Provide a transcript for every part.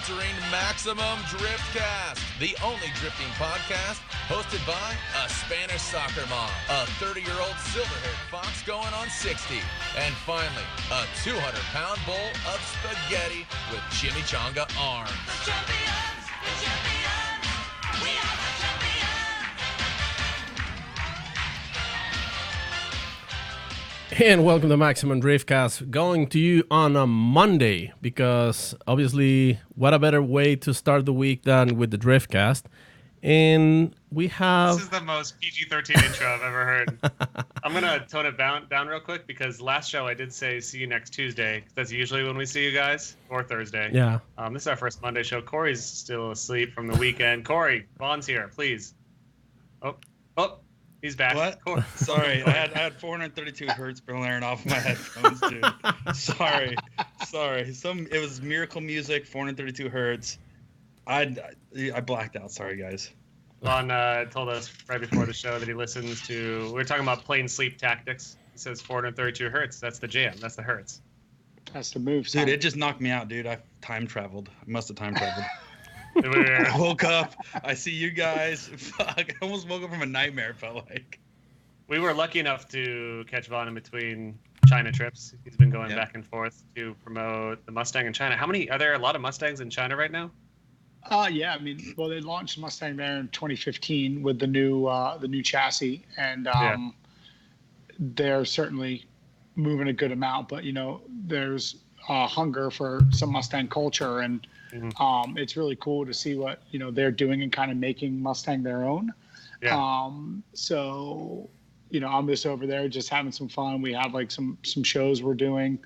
entering Maximum Driftcast, the only drifting podcast hosted by a Spanish soccer mom, a 30-year-old silver-haired fox going on 60, and finally, a 200-pound bowl of spaghetti with chimichanga arms. The champions, we are the champions. And welcome to Maximum Driftcast, going to you on a Monday, because obviously, what a better way to start the week than with the Driftcast. And we have... This is the most PG-13 intro I've ever heard. I'm going to tone it down real quick, because last show I did say see you next Tuesday. That's usually when we see you guys, or Thursday. Yeah. This is our first Monday show. Corey's still asleep from the weekend. Corey, Vaughn's here, please. Oh, he's back. What? Corey. Sorry, I had 432 hertz blaring off my headphones, dude. Sorry. It was miracle music, 432 hertz. I blacked out. Sorry, guys. Vaughn told us right before the show that he listens to. We were talking about plain sleep tactics. He says 432 hertz. That's the jam. That's the hertz. That's the move, Dude, it just knocked me out, dude. I time traveled. I must have time traveled. We're- I woke up. I see you guys. Fuck! I almost woke up from a nightmare. It felt like. We were lucky enough to catch Vaughn in between China trips. He's been going back and forth to promote the Mustang in China. Are there a lot of Mustangs in China right now? Yeah, I mean, well, they launched Mustang there in 2015 with the new chassis, and they're certainly moving a good amount. But there's hunger for some Mustang culture, and it's really cool to see what they're doing and kind of making Mustang their own. Yeah. So I'm just over there just having some fun. We have like some shows we're doing,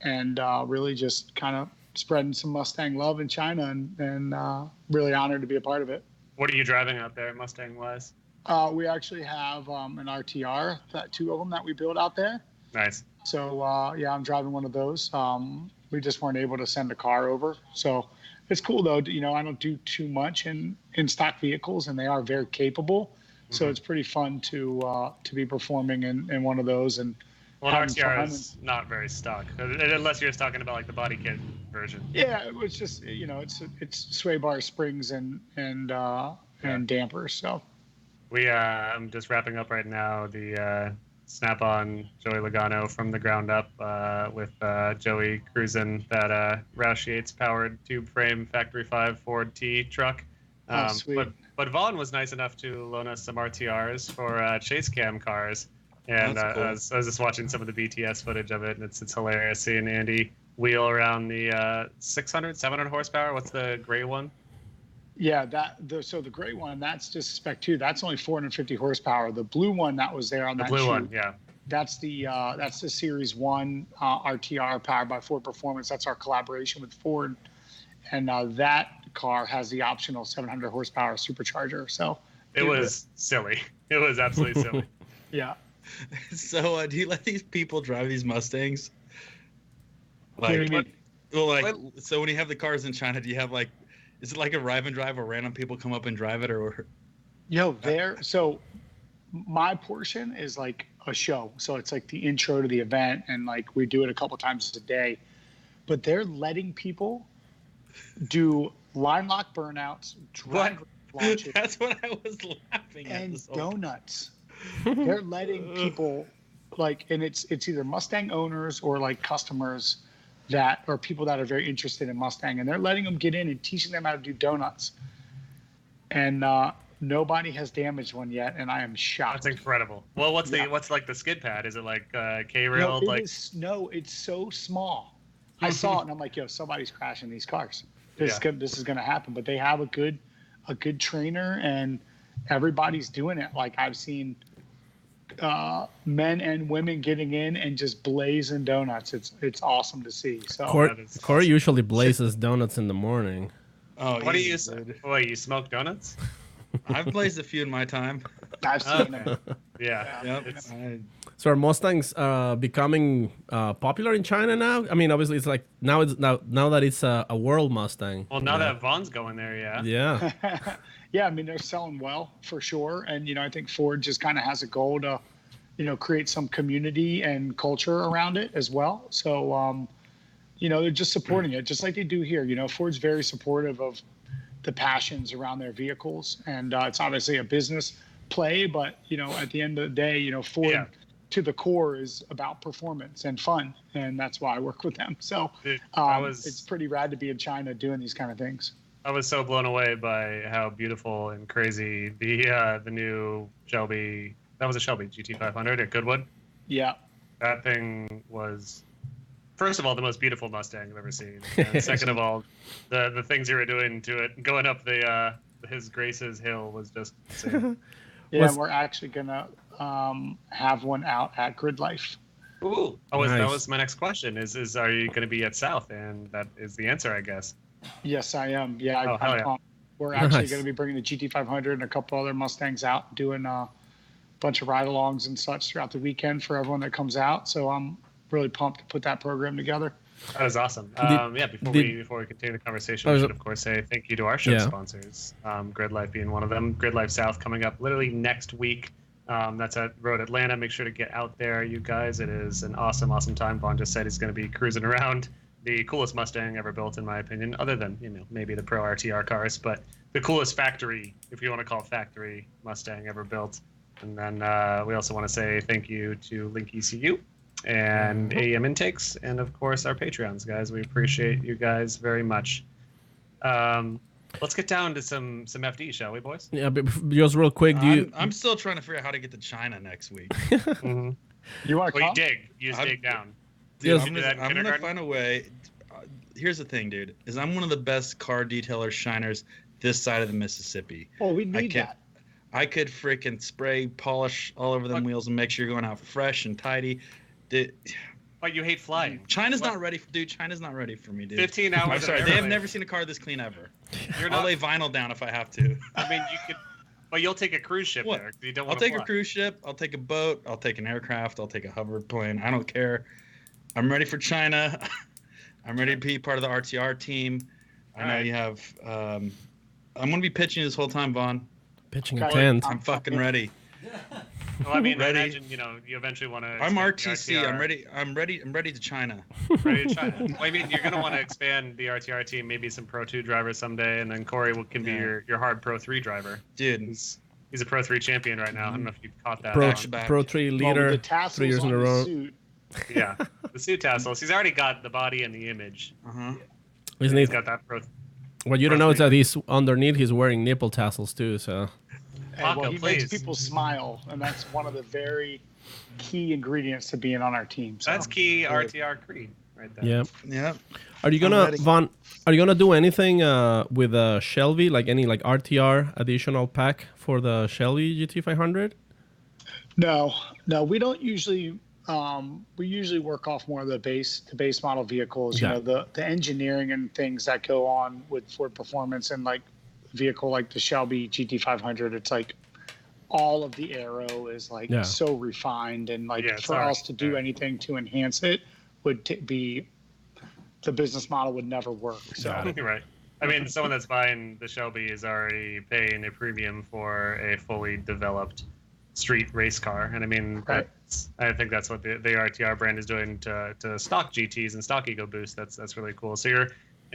and really just kind of spreading some Mustang love in China, and really honored to be a part of it. What are you driving out there, Mustang-wise? We actually have an RTR, two of them that we built out there. Nice. So, I'm driving one of those. We just weren't able to send a car over. So it's cool, though. I don't do too much in stock vehicles, and they are very capable. Mm-hmm. So it's pretty fun to be performing in one of those. And well, an RTR is not very stock, unless you're just talking about like the body kit version. Yeah, it was just it's sway bar springs and dampers. So I'm just wrapping up right now the Snap-on Joey Logano from the ground up with Joey cruising that Roush Yates powered tube frame Factory 5 Ford T truck. Sweet. But Vaughn was nice enough to loan us some RTRs for chase cam cars. And Cool. I was just watching some of the BTS footage of it, and it's hilarious seeing Andy wheel around the 600, 700 horsepower. What's the gray one? Yeah, so the gray one, that's just Spec 2. That's only 450 horsepower. The blue one that was there on The that blue shoot, one, yeah. That's the Series 1 RTR powered by Ford Performance. That's our collaboration with Ford. And that car has the optional 700 horsepower supercharger. So it was silly. It was absolutely silly. Yeah. So, do you let these people drive these Mustangs? What do you mean? So when you have the cars in China, do you have is it like a drive and drive where random people come up and drive it, or? So my portion is like a show. So it's like the intro to the event, and like we do it a couple times a day. But they're letting people do line lock burnouts, drag launches, That's what I was laughing at. and donuts. They're letting people and it's either Mustang owners or like customers that or people that are very interested in Mustang, and they're letting them get in and teaching them how to do donuts. And nobody has damaged one yet, and I am shocked. That's incredible. Well, what's like the skid pad? Is it like K-rail? No, it's so small. I saw it and I'm like, somebody's crashing these cars. This is gonna happen. But they have a good trainer, and everybody's doing it. Like I've seen men and women getting in and just blazing donuts. It's awesome to see. So Corey usually blazes donuts in the morning. Oh, what do you smoke donuts? I've blazed a few in my time. I've seen it. Yeah. Yep. So are Mustangs becoming popular in China now? I mean, obviously, it's like now that it's a world Mustang. Well, now that Vaughn's going there, yeah. Yeah. Yeah, I mean, they're selling well for sure. And, I think Ford just kind of has a goal to, create some community and culture around it as well. So, they're just supporting it, just like they do here. Ford's very supportive of the passions around their vehicles, and it's obviously a business play, but at the end of the day, Ford to the core is about performance and fun, and that's why I work with them. So it's pretty rad to be in China doing these kind of things. I was so blown away by how beautiful and crazy the new Shelby. That was a Shelby GT500 at Goodwood. Yeah, that thing was, first of all, the most beautiful Mustang I've ever seen. And second of all, the things you were doing to it, going up his Grace's hill was just insane. We're actually gonna have one out at Gridlife. Ooh, that was my next question. Is are you going to be at South? And that is the answer, I guess. Yes, I am. Yeah, hell yeah. We're actually going to be bringing the GT500 and a couple other Mustangs out, doing a bunch of ride-alongs and such throughout the weekend for everyone that comes out. So I'm really pumped to put that program together. That was awesome. Before we continue the conversation, we should of course say thank you to our show sponsors. Gridlife being one of them. Gridlife South coming up literally next week. That's at Road Atlanta. Make sure to get out there, you guys. It is an awesome time. Vaughn just said he's going to be cruising around the coolest Mustang ever built, in my opinion, other than maybe the Pro RTR cars, but the coolest factory, if you want to call it factory, Mustang ever built. And then we also want to say thank you to Link ECU and AEM Intakes, and of course our Patreons, guys. We appreciate you guys very much. Let's get down to some FD, shall we, boys? Yeah, but just real quick, I'm still trying to figure out how to get to China next week. Mm-hmm. You want to come? You just dig down. Dude, I'm gonna find a way. Here's the thing, dude. Is I'm one of the best car detailer shiners this side of the Mississippi. Oh, we need that. I could freaking spray polish all over them wheels and make sure you're going out fresh and tidy. Dude, but you hate flying. China's not ready for me, dude. 15 hours. I'm sorry, they have never seen a car this clean ever. I'll lay vinyl down if I have to. I mean, you could. Well, you'll take a cruise ship there. You don't I'll take a cruise ship. I'll take a boat. I'll take an aircraft. I'll take a hover plane. I don't care. I'm ready for China. I'm ready to be part of the RTR team. I know you have. I'm going to be pitching this whole time, Vaughn. Pitching a tent. I'm fucking ready. Well, I mean, imagine you eventually want to. I'm RTC. I'm ready to China. Ready to China. Well, I mean, you're going to want to expand the RTR team, maybe some Pro 2 drivers someday, and then Corey can be your hard Pro 3 driver. Dude, he's a Pro 3 champion right now. I don't know if you caught that. Pro 3 leader, 3 years in a row. Yeah, the suit tassels. He's already got the body and the image. He's got that Pro. What you don't know is that he's underneath. He's wearing nipple tassels too. So. He makes people smile, and that's one of the very key ingredients to being on our team. So. That's key RTR creed right there. Yeah. Are you gonna Vaughn? Are you gonna do anything with Shelby, like any RTR additional pack for the Shelby GT500? No, we don't usually. We usually work off more of the base model vehicles. You know, the engineering and things that go on with Ford Performance and vehicle like the Shelby GT500. It's all of the aero is so refined, and for us to do anything to enhance it would be the business model would never work. So right. I mean, someone that's buying the Shelby is already paying a premium for a fully developed street race car, and I mean, I think that's what the RTR brand is doing to stock GTs and stock EcoBoost. That's really cool. So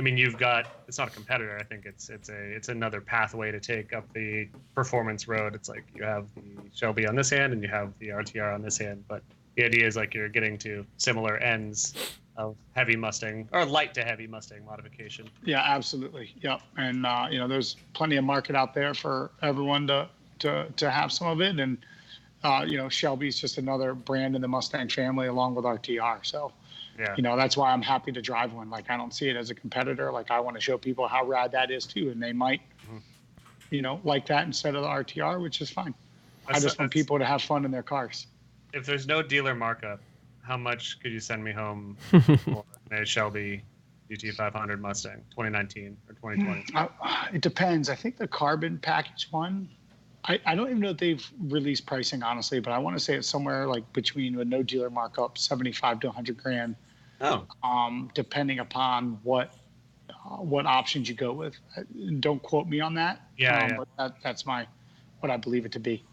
you've got, it's not a competitor. I think it's another pathway to take up the performance road. It's like you have the Shelby on this hand and you have the RTR on this hand, but the idea is you're getting to similar ends of heavy Mustang or light to heavy Mustang modification. Yeah, absolutely. Yep. And there's plenty of market out there for everyone to have some of it, and Shelby's just another brand in the Mustang family along with RTR. So. Yeah. That's why I'm happy to drive one. I don't see it as a competitor. I want to show people how rad that is too, and they might, like that instead of the RTR, which is fine. I just want people to have fun in their cars. If there's no dealer markup, how much could you send me home for a Shelby GT500 Mustang 2019 or 2020? It depends. I think the carbon package one. I don't even know if they've released pricing, honestly, but I want to say it's somewhere between with no dealer markup, 75 to 100 grand. Oh. Depending upon what options you go with. Don't quote me on that. Yeah. But that's what I believe it to be.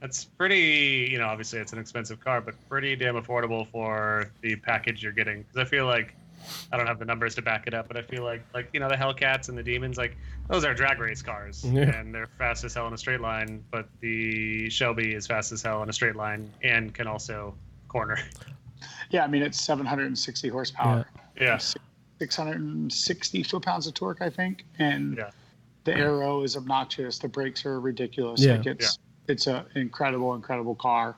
That's pretty, obviously it's an expensive car, but pretty damn affordable for the package you're getting. Because I feel like I don't have the numbers to back it up, but I feel like the Hellcats and the Demons, like those are drag race cars, and they're fast as hell in a straight line. But the Shelby is fast as hell in a straight line and can also corner. Yeah, I mean it's 760 horsepower. Yeah. 660 foot-pounds of torque, I think, and the aero is obnoxious. The brakes are ridiculous. Like it's an incredible car.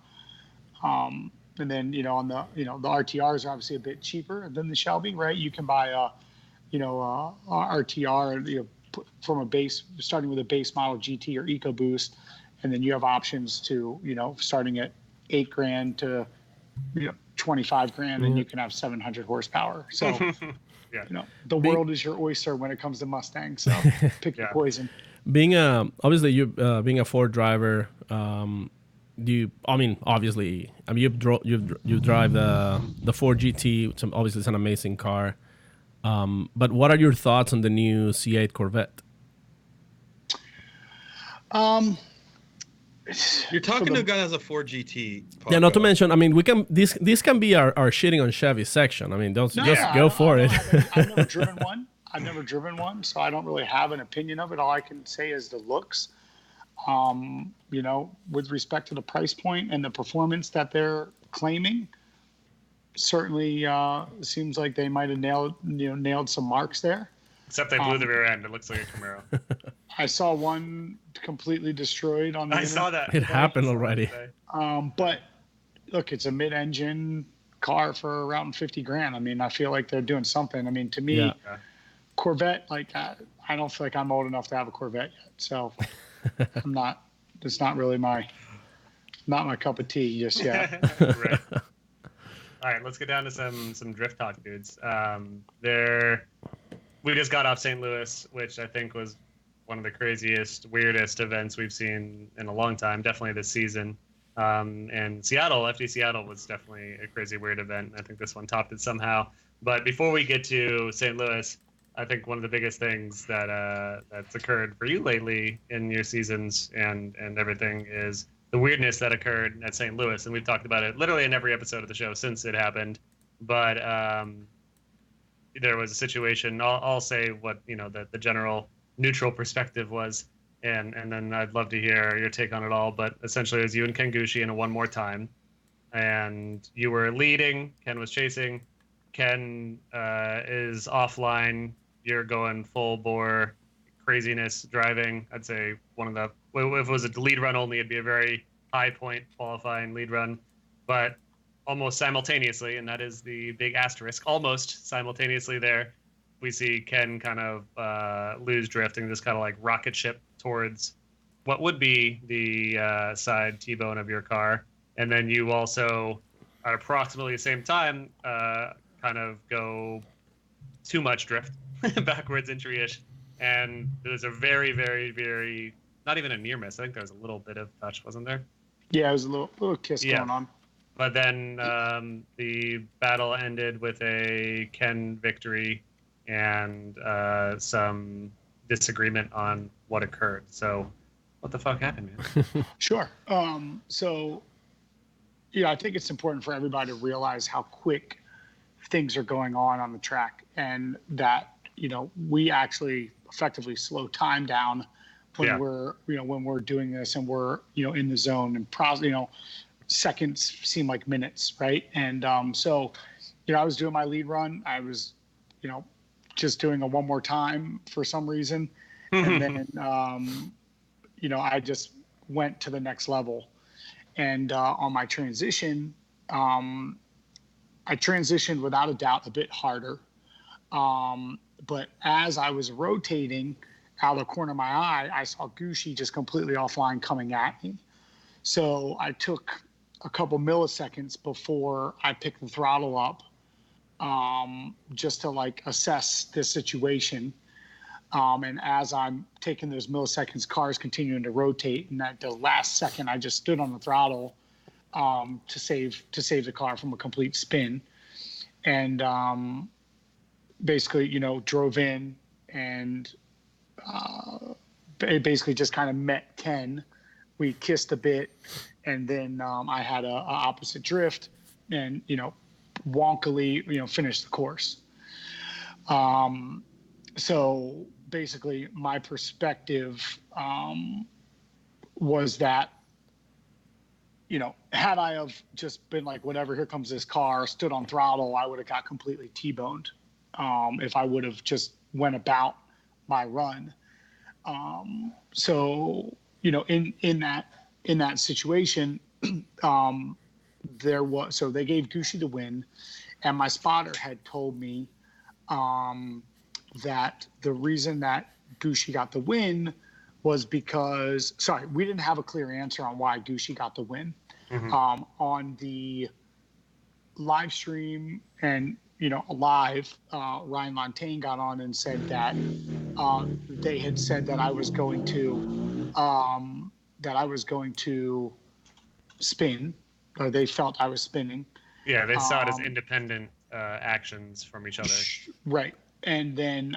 And then on the the RTRs are obviously a bit cheaper than the Shelby, right? You can buy a RTR from a base, starting with a base model GT or EcoBoost, and then you have options to starting at $8,000 to 25 grand, and you can have 700 horsepower. So the world is your oyster when it comes to Mustangs. So pick your poison. Being obviously you being a Ford driver, you drive the Ford GT. Obviously, it's an amazing car. But what are your thoughts on the new C8 Corvette? You're talking to a guy that has a Ford GT. Paco. Yeah, not to mention, I mean, we can this can be our shitting on Chevy section. I mean, just go for it. I've never driven one. So I don't really have an opinion of it. All I can say is the looks. With respect to the price point and the performance that they're claiming, certainly seems like they might have nailed some marks there. Except they blew the rear end. It looks like a Camaro. I saw one completely destroyed on the internet. Saw that. It happened already. But look, it's a mid-engine car for around 50 grand. I mean, I feel like they're doing something. I mean, to me, Corvette, like I don't feel like I'm old enough to have a Corvette yet. So I'm not. It's not really not my cup of tea just yet. Right. All right, let's get down to some drift talk, dudes. We just got off St. Louis, which I think was one of the craziest, weirdest events we've seen in a long time, definitely this season. And Seattle, FD Seattle was definitely a crazy, weird event. I think this one topped it somehow. But before we get to St. Louis, I think one of the biggest things that's occurred for you lately in your seasons and everything is the weirdness that occurred at St. Louis. And we've talked about it literally in every episode of the show since it happened. But there was a situation. I'll say what the general neutral perspective was, and then I'd love to hear your take on it all. But essentially, it was you and Ken Gucci in a one more time, and you were leading. Ken was chasing. Ken is offline. You're going full bore craziness driving. I'd say if it was a lead run only, it'd be a very high point qualifying lead run, but almost simultaneously, and that is the big asterisk, almost simultaneously there, we see Ken kind of lose drift and just kind of like rocket ship towards what would be the side T-bone of your car. And then you also, at approximately the same time, kind of go too much drift, backwards entry-ish. And there was a very, very, very, not even a near miss. I think there was a little bit of touch, wasn't there? Yeah, it was a little kiss going on. But then the battle ended with a Ken victory and some disagreement on what occurred. So what the fuck happened, man? Sure. So, I think it's important for everybody to realize how quick things are going on the track, and that, we actually effectively slow time down when we're doing this and we're, in the zone, and probably, seconds seem like minutes, right? And so, I was doing my lead run. I was, just doing a one more time for some reason. And then, I just went to the next level. And on my transition, I transitioned without a doubt a bit harder. But as I was rotating out of the corner of my eye, I saw Gucci just completely offline coming at me. So I took a couple milliseconds before I picked the throttle up, just to assess this situation. And as I'm taking those milliseconds, cars continuing to rotate, and at the last second, I just stood on the throttle to save the car from a complete spin, and basically, drove in and basically just kind of met Ken. We kissed a bit, and then I had a opposite drift, and wonkily finished the course. So basically, my perspective was that, had I have just been like, whatever, here comes this car, stood on throttle, I would have got completely T-boned if I would have just went about my run. So, in that situation, so they gave Gucci the win, and my spotter had told me that the reason that Gucci got the win was because, we didn't have a clear answer on why Gucci got the win. On the live stream and, live, Ryan Montaigne got on and said that they had said that I was going to spin, or they felt I was spinning. Yeah, they saw it as independent actions from each other. Right. And then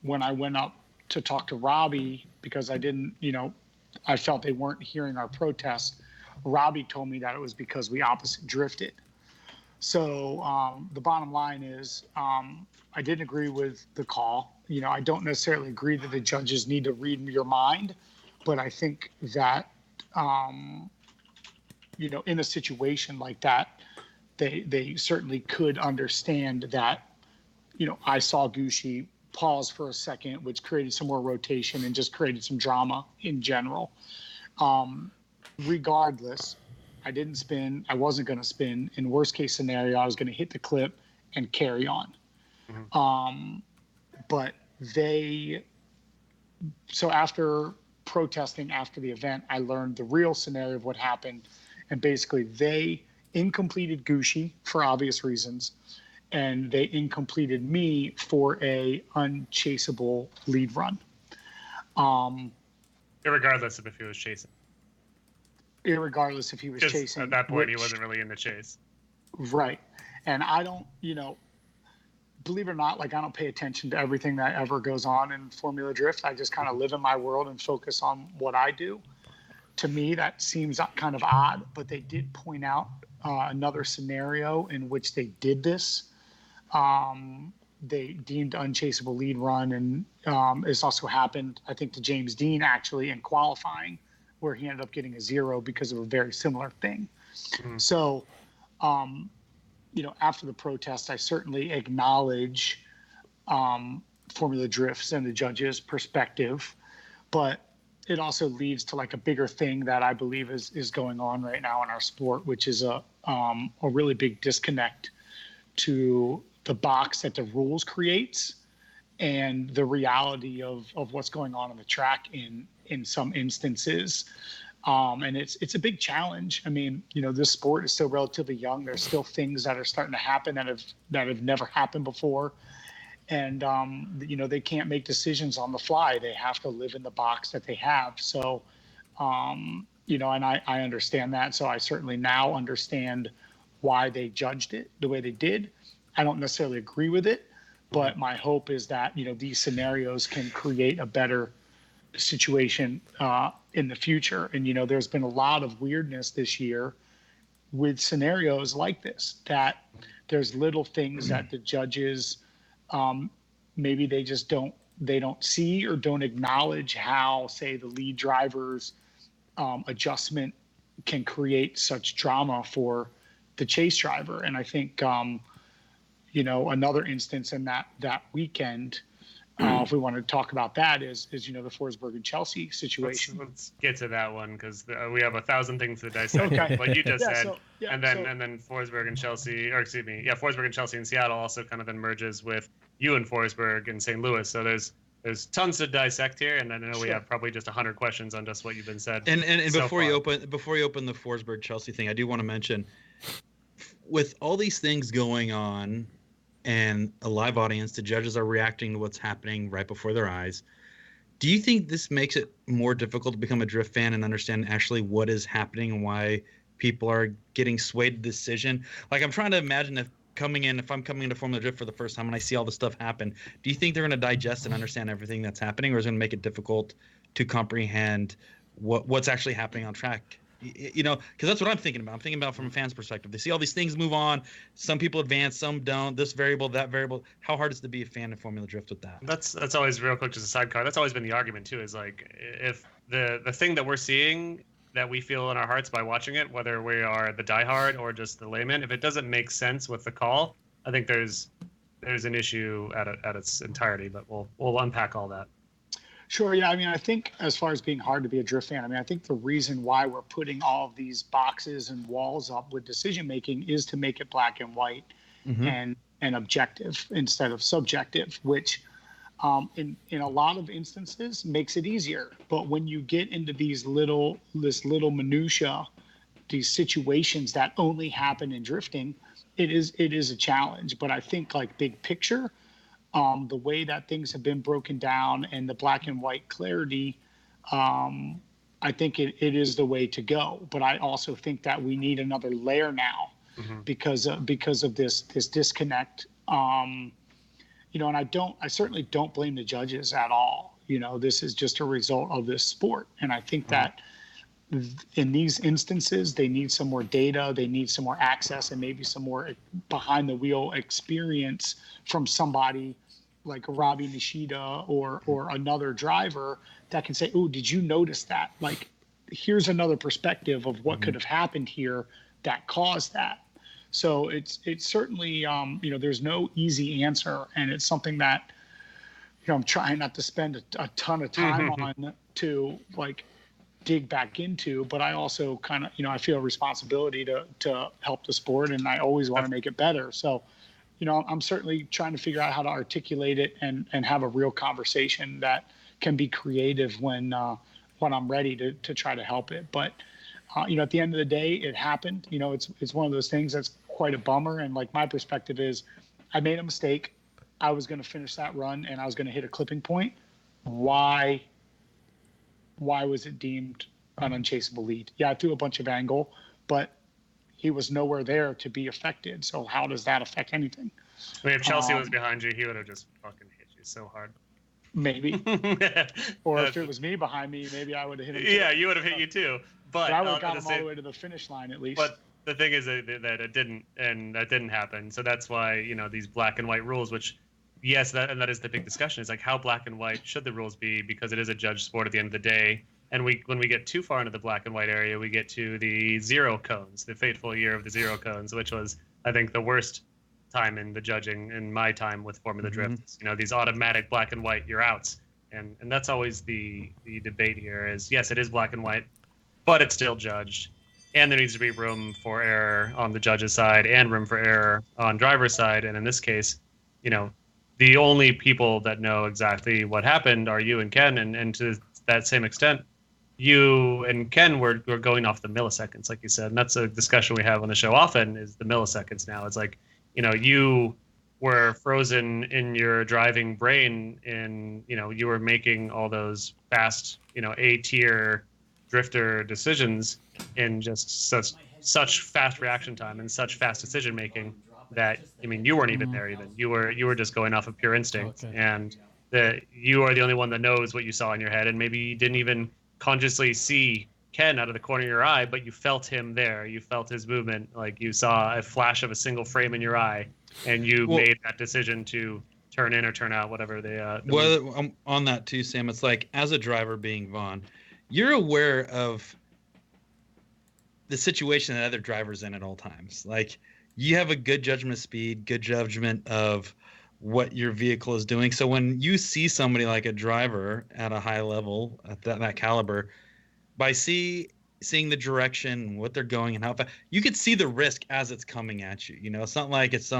when I went up to talk to Robbie, because I didn't, I felt they weren't hearing our protest, Robbie told me that it was because we opposite drifted. So the bottom line is I didn't agree with the call. I don't necessarily agree that the judges need to read your mind, but I think that, in a situation like that, they certainly could understand that, I saw Gucci pause for a second, which created some more rotation and just created some drama in general. Regardless, I didn't spin. I wasn't going to spin. In worst case scenario, I was going to hit the clip and carry on. But so after protesting after the event, I learned the real scenario of what happened. And basically they incompleted Gucci for obvious reasons, and they incompleted me for a unchaseable lead run. Irregardless of if he was chasing. Irregardless if he was chasing. At that point, he wasn't really in the chase. Right. And I don't, believe it or not, I don't pay attention to everything that ever goes on in Formula Drift. I just kind of live in my world and focus on what I do. To me, that seems kind of odd, but they did point out another scenario in which they did this. They deemed unchaseable lead run, and this also happened, I think, to James Dean actually in qualifying, where he ended up getting a 0 because of a very similar thing. So, after the protest, I certainly acknowledge Formula Drift's and the judges' perspective, but it also leads to a bigger thing that I believe is going on right now in our sport, which is a really big disconnect to the box that the rules creates and the reality of what's going on the track in some instances. And it's a big challenge. I mean, this sport is still relatively young. There's still things that are starting to happen that have never happened before. And, they can't make decisions on the fly. They have to live in the box that they have. So, and I understand that. So I certainly now understand why they judged it the way they did. I don't necessarily agree with it, but my hope is that, these scenarios can create a better situation in the future. And, there's been a lot of weirdness this year with scenarios like this, that there's little things that the judges maybe they just don't see or don't acknowledge how, say, the lead driver's adjustment can create such drama for the chase driver. And I think, another instance in that weekend, if we want to talk about that, is the Forsberg-Chelsea situation. Let's get to that one, because we have 1,000 things to dissect. Okay. What you just said, and then Forsberg-Chelsea in Seattle also kind of then merges with you and Forsberg in St. Louis. So there's tons to dissect here, and I know we have probably just 100 questions on just what you've been said. And so before you open the Forsberg-Chelsea thing, I do want to mention, with all these things going on and a live audience, the judges are reacting to what's happening right before their eyes. Do you think this makes it more difficult to become a drift fan and understand actually what is happening and why people are getting swayed to decision? I'm trying to imagine if I'm coming into Formula Drift for the first time and I see all this stuff happen, do you think they're going to digest and understand everything that's happening, or is it going to make it difficult to comprehend what's actually happening on track? Because that's what I'm thinking about. I'm thinking about from a fan's perspective. They see all these things move on. Some people advance, some don't. This variable, that variable. How hard is it to be a fan of Formula Drift with that? That's always real quick, just a sidecar. That's always been the argument too. Is like if the thing that we're seeing that we feel in our hearts by watching it, whether we are the diehard or just the layman, if it doesn't make sense with the call, I think there's an issue at its entirety. But we'll unpack all that. Sure. Yeah. I mean, I think as far as being hard to be a drift fan, I mean, I think the reason why we're putting all of these boxes and walls up with decision making is to make it black and white and objective instead of subjective, which in a lot of instances makes it easier. But when you get into this little minutia, these situations that only happen in drifting, it is a challenge. But I think like big picture, the way that things have been broken down and the black and white clarity, I think it is the way to go. But I also think that we need another layer now because of this disconnect. And I certainly don't blame the judges at all. This is just a result of this sport. And I think that in these instances, they need some more data, they need some more access, and maybe some more behind the wheel experience from somebody like Robbie Nishida or another driver that can say, "Oh, did you notice that? Like, here's another perspective of what could have happened here that caused that." So it's certainly, there's no easy answer, and it's something that, I'm trying not to spend a ton of time on to like dig back into, but I also kind of, I feel a responsibility to help the sport, and I always want to make it better. So, I'm certainly trying to figure out how to articulate it and have a real conversation that can be creative when I'm ready to try to help it. But, at the end of the day, it happened. It's one of those things that's quite a bummer. And like my perspective is I made a mistake. I was going to finish that run and I was going to hit a clipping point. Why was it deemed an unchaseable lead? Yeah, I threw a bunch of angle, but he was nowhere there to be affected. So how does that affect anything? I mean, if Chelsea was behind you, he would have just fucking hit you so hard. Maybe. Or if it was me behind me, maybe I would have hit him too. Yeah, you would have hit you too. But I would have got him all the way to the finish line at least. But the thing is that it didn't, and that didn't happen. So that's why, these black and white rules, which, yes, that is the big discussion, is like how black and white should the rules be, because it is a judge sport at the end of the day. And when we get too far into the black and white area, we get to the zero cones, the fateful year of the zero cones, which was, I think, the worst time in the judging in my time with Formula Drift. These automatic black and white, you're outs. And that's always the debate here is, yes, it is black and white, but it's still judged. And there needs to be room for error on the judge's side and room for error on driver's side. And in this case, the only people that know exactly what happened are you and Ken. And to that same extent, you and Ken were going off the milliseconds, like you said. And that's a discussion we have on the show often, is the milliseconds now. It's like, you were frozen in your driving brain and, you were making all those fast, A-tier drifter decisions in just such fast reaction time and such fast decision making that, you weren't even there even. You were just going off of pure instinct. Okay. And you are the only one that knows what you saw in your head, and maybe you didn't even consciously see Ken out of the corner of your eye, but you felt him there. You felt his movement, like you saw a flash of a single frame in your eye, and you made that decision to turn in or turn out, whatever well, on that too, Sam, it's like, as a driver being Vaughn, you're aware of the situation that other drivers in at all times. Like, you have a good judgment of speed, good judgment of what your vehicle is doing. So when you see somebody like a driver at a high level, at that caliber, by seeing the direction, what they're going, and how fast, you could see the risk as it's coming at you. It's not like it's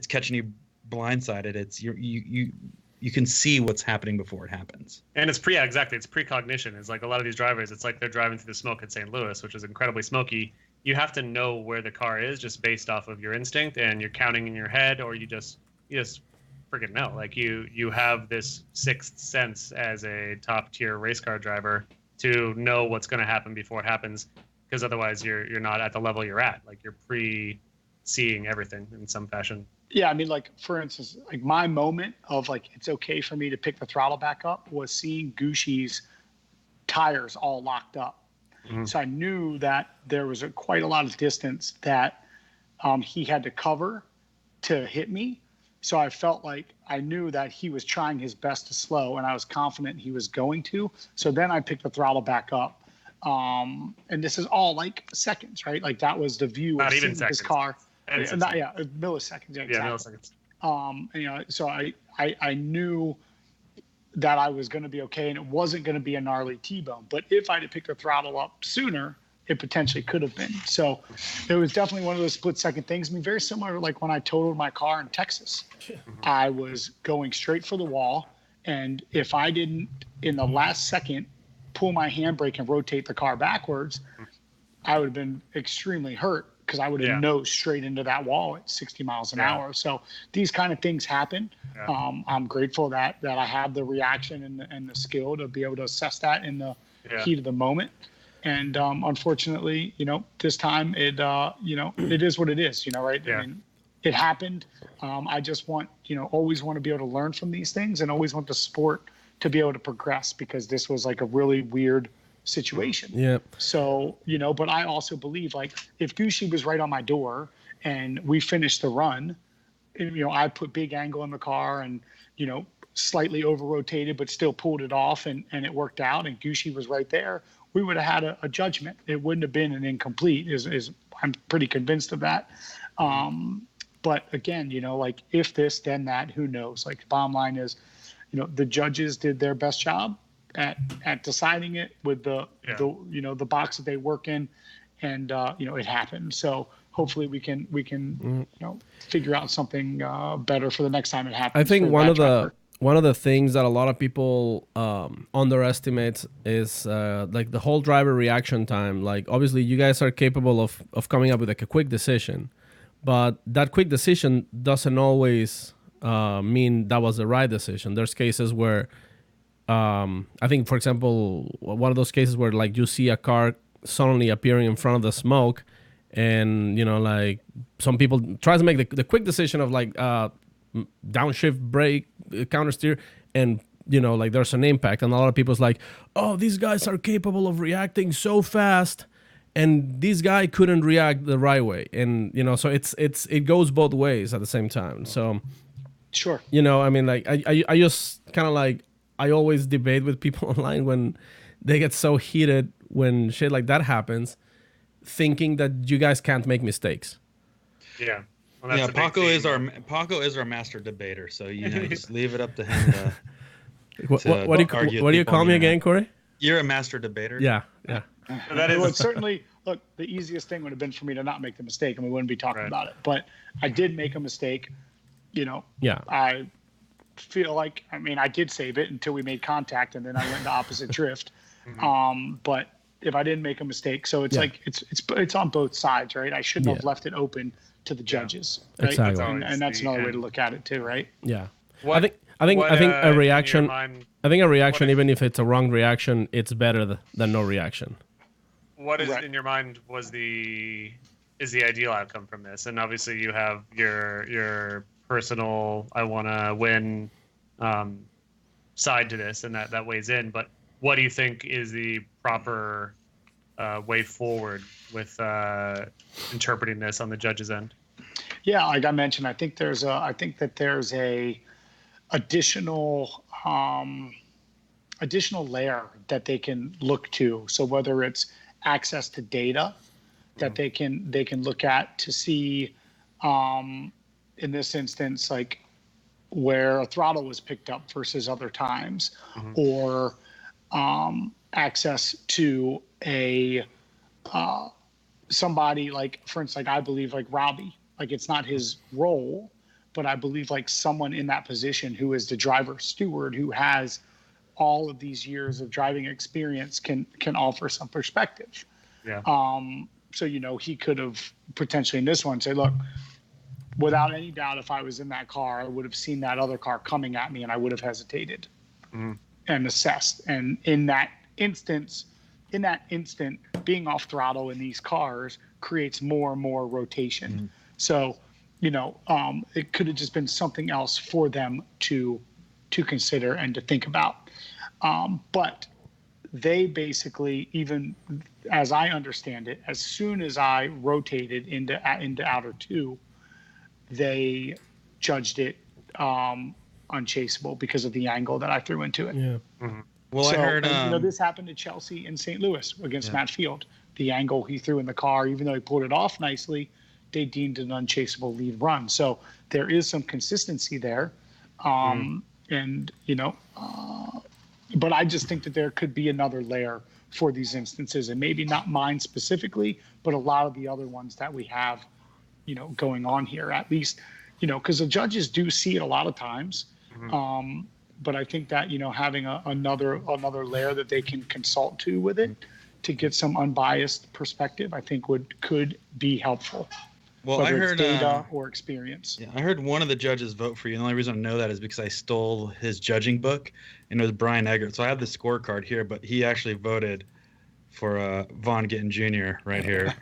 catching you blindsided. It's you can see what's happening before it happens. And it's precognition. It's like a lot of these drivers, it's like they're driving through the smoke at St. Louis, which is incredibly smoky. You have to know where the car is just based off of your instinct, and you're counting in your head, or you just freaking know. Like you have this sixth sense as a top tier race car driver to know what's going to happen before it happens, because otherwise you're not at the level you're at. Like, you're pre-seeing everything in some fashion. Yeah, I mean, like, for instance, like my moment of like, it's okay for me to pick the throttle back up was seeing Gushi's tires all locked up. So I knew that there was quite a lot of distance that he had to cover to hit me. So I felt like I knew that he was trying his best to slow, and I was confident he was going to. So then I picked the throttle back up. And this is all like seconds, right? Like that was the view Not of even seeing seconds. this car. Milliseconds. Milliseconds. Yeah, exactly. Milliseconds. You know, so I knew that I was going to be okay, and it wasn't going to be a gnarly T-bone. But if I'd have picked the throttle up sooner, it potentially could have been. So it was definitely one of those split-second things. I mean, very similar to like when I totaled my car in Texas. I was going straight for the wall, and if I didn't, in the last second, pull my handbrake and rotate the car backwards, I would have been extremely hurt because I would have nosed straight into that wall at 60 miles an hour. So these kind of things happen. I'm grateful that I have the reaction and the skill to be able to assess that in the heat of the moment. And unfortunately, you know, this time it is what it is, you know, right? Yeah. I mean, it happened. I just want, you know, always want to be able to learn from these things and always want the sport to be able to progress, because this was like a really weird situation. Yeah. So, you know, but I also believe, like, if Gucci was right on my door and we finished the run, and, you know, I put big angle in the car and, you know, slightly over rotated, but still pulled it off and it worked out, and Gucci was right there, we would have had a judgment. It wouldn't have been an incomplete, is I'm pretty convinced of that. But again, you know, like, if this, then that, who knows? Like, the bottom line is, you know, the judges did their best job at deciding it with the you know, the box that they work in, and you know, it happened. So hopefully we can you know, figure out something better for the next time it happens. I think one of the things that a lot of people underestimate is like the whole driver reaction time. Like, obviously you guys are capable of coming up with like a quick decision, but that quick decision doesn't always mean that was the right decision. There's cases where I think, for example, one of those cases where like you see a car suddenly appearing in front of the smoke, and, you know, like, some people try to make the quick decision of like downshift, brake, counter steer, and, you know, like, there's an impact, and a lot of people's like, oh, these guys are capable of reacting so fast, and this guy couldn't react the right way. And, you know, so it goes both ways at the same time. So Sure. You know, I mean, like, I just kind of like, I always debate with people online when they get so heated when shit like that happens, thinking that you guys can't make mistakes. Yeah. Well, that's Paco is our master debater, so, you know, just leave it up to him. What do you call me again, Corey? You're a master debater. Yeah. That is certainly, look, the easiest thing would have been for me to not make the mistake, and we wouldn't be talking about it. But I did make a mistake. You know, I feel like, I mean, I did save it until we made contact, and then I went the opposite drift. But if I didn't make a mistake, so it's like it's on both sides, right? I shouldn't have left it open to the judges, right? Exactly. And that's another way to look at it too, right? Yeah. I think a reaction. I think a reaction, even if it's a wrong reaction, it's better than no reaction. What is in your mind is the ideal outcome from this? And obviously you have your personal, I want to win side to this, and that weighs in. But what do you think is the proper way forward with interpreting this on the judge's end? Yeah, like I mentioned, I think there's a additional layer that they can look to. So whether it's access to data that they can look at to see, in this instance, like, where a throttle was picked up versus other times, or access to a somebody, like, for instance, like, I believe, like, Robbie, like, it's not his role, but I believe, like, someone in that position who is the driver steward, who has all of these years of driving experience, can offer some perspective. Yeah. So, you know, he could have potentially in this one say, look, without any doubt, if I was in that car, I would have seen that other car coming at me, and I would have hesitated and assessed. And in that instant, being off throttle in these cars creates more and more rotation. So, you know, it could have just been something else for them to consider and to think about. But they basically, even as I understand it, as soon as I rotated into outer 2, they judged it unchaseable because of the angle that I threw into it. Yeah. Well, I heard this happened to Chelsea in St. Louis against Matt Field. The angle he threw in the car, even though he pulled it off nicely, they deemed it an unchaseable lead run. So there is some consistency there. And, but I just think that there could be another layer for these instances, and maybe not mine specifically, but a lot of the other ones that we have, going on here, at least, because the judges do see it a lot of times. But I think that, having another layer that they can consult to with it to get some unbiased perspective, I think could be helpful. Well, whether I heard it's data or experience. Yeah, I heard one of the judges vote for you. And the only reason I know that is because I stole his judging book, and it was Brian Eggert. So I have the scorecard here, but he actually voted for Vaughn Gittin Jr. right here.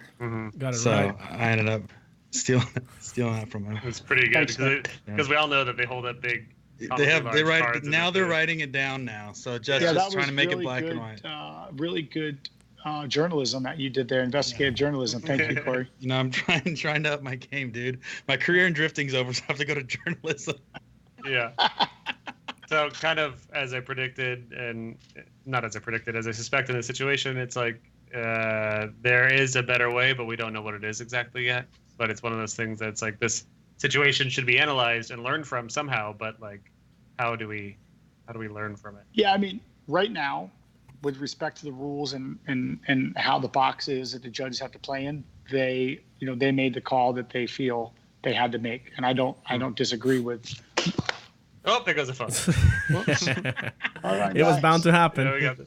Got it So right. I ended up stealing that from him. It's pretty good because we all know that they hold up big. They write now. They're writing it down now. So just trying to make it black and white. Really good journalism that you did there, investigative journalism. Thank you, Corey. I'm trying to up my game, dude. My career in drifting's over, so I have to go to journalism. Yeah. So kind of as I predicted, and not as I predicted, as I suspect in the situation, it's like there is a better way, but we don't know what it is exactly yet. But it's one of those things that's like this situation should be analyzed and learned from somehow, but like how do we learn from it? Yeah, I mean, right now, with respect to the rules and how the box is that the judges have to play in, they made the call that they feel they had to make, and I don't disagree with. Oh, there goes the phone. Whoops. All right, It was guys. bound to happen. There we go. There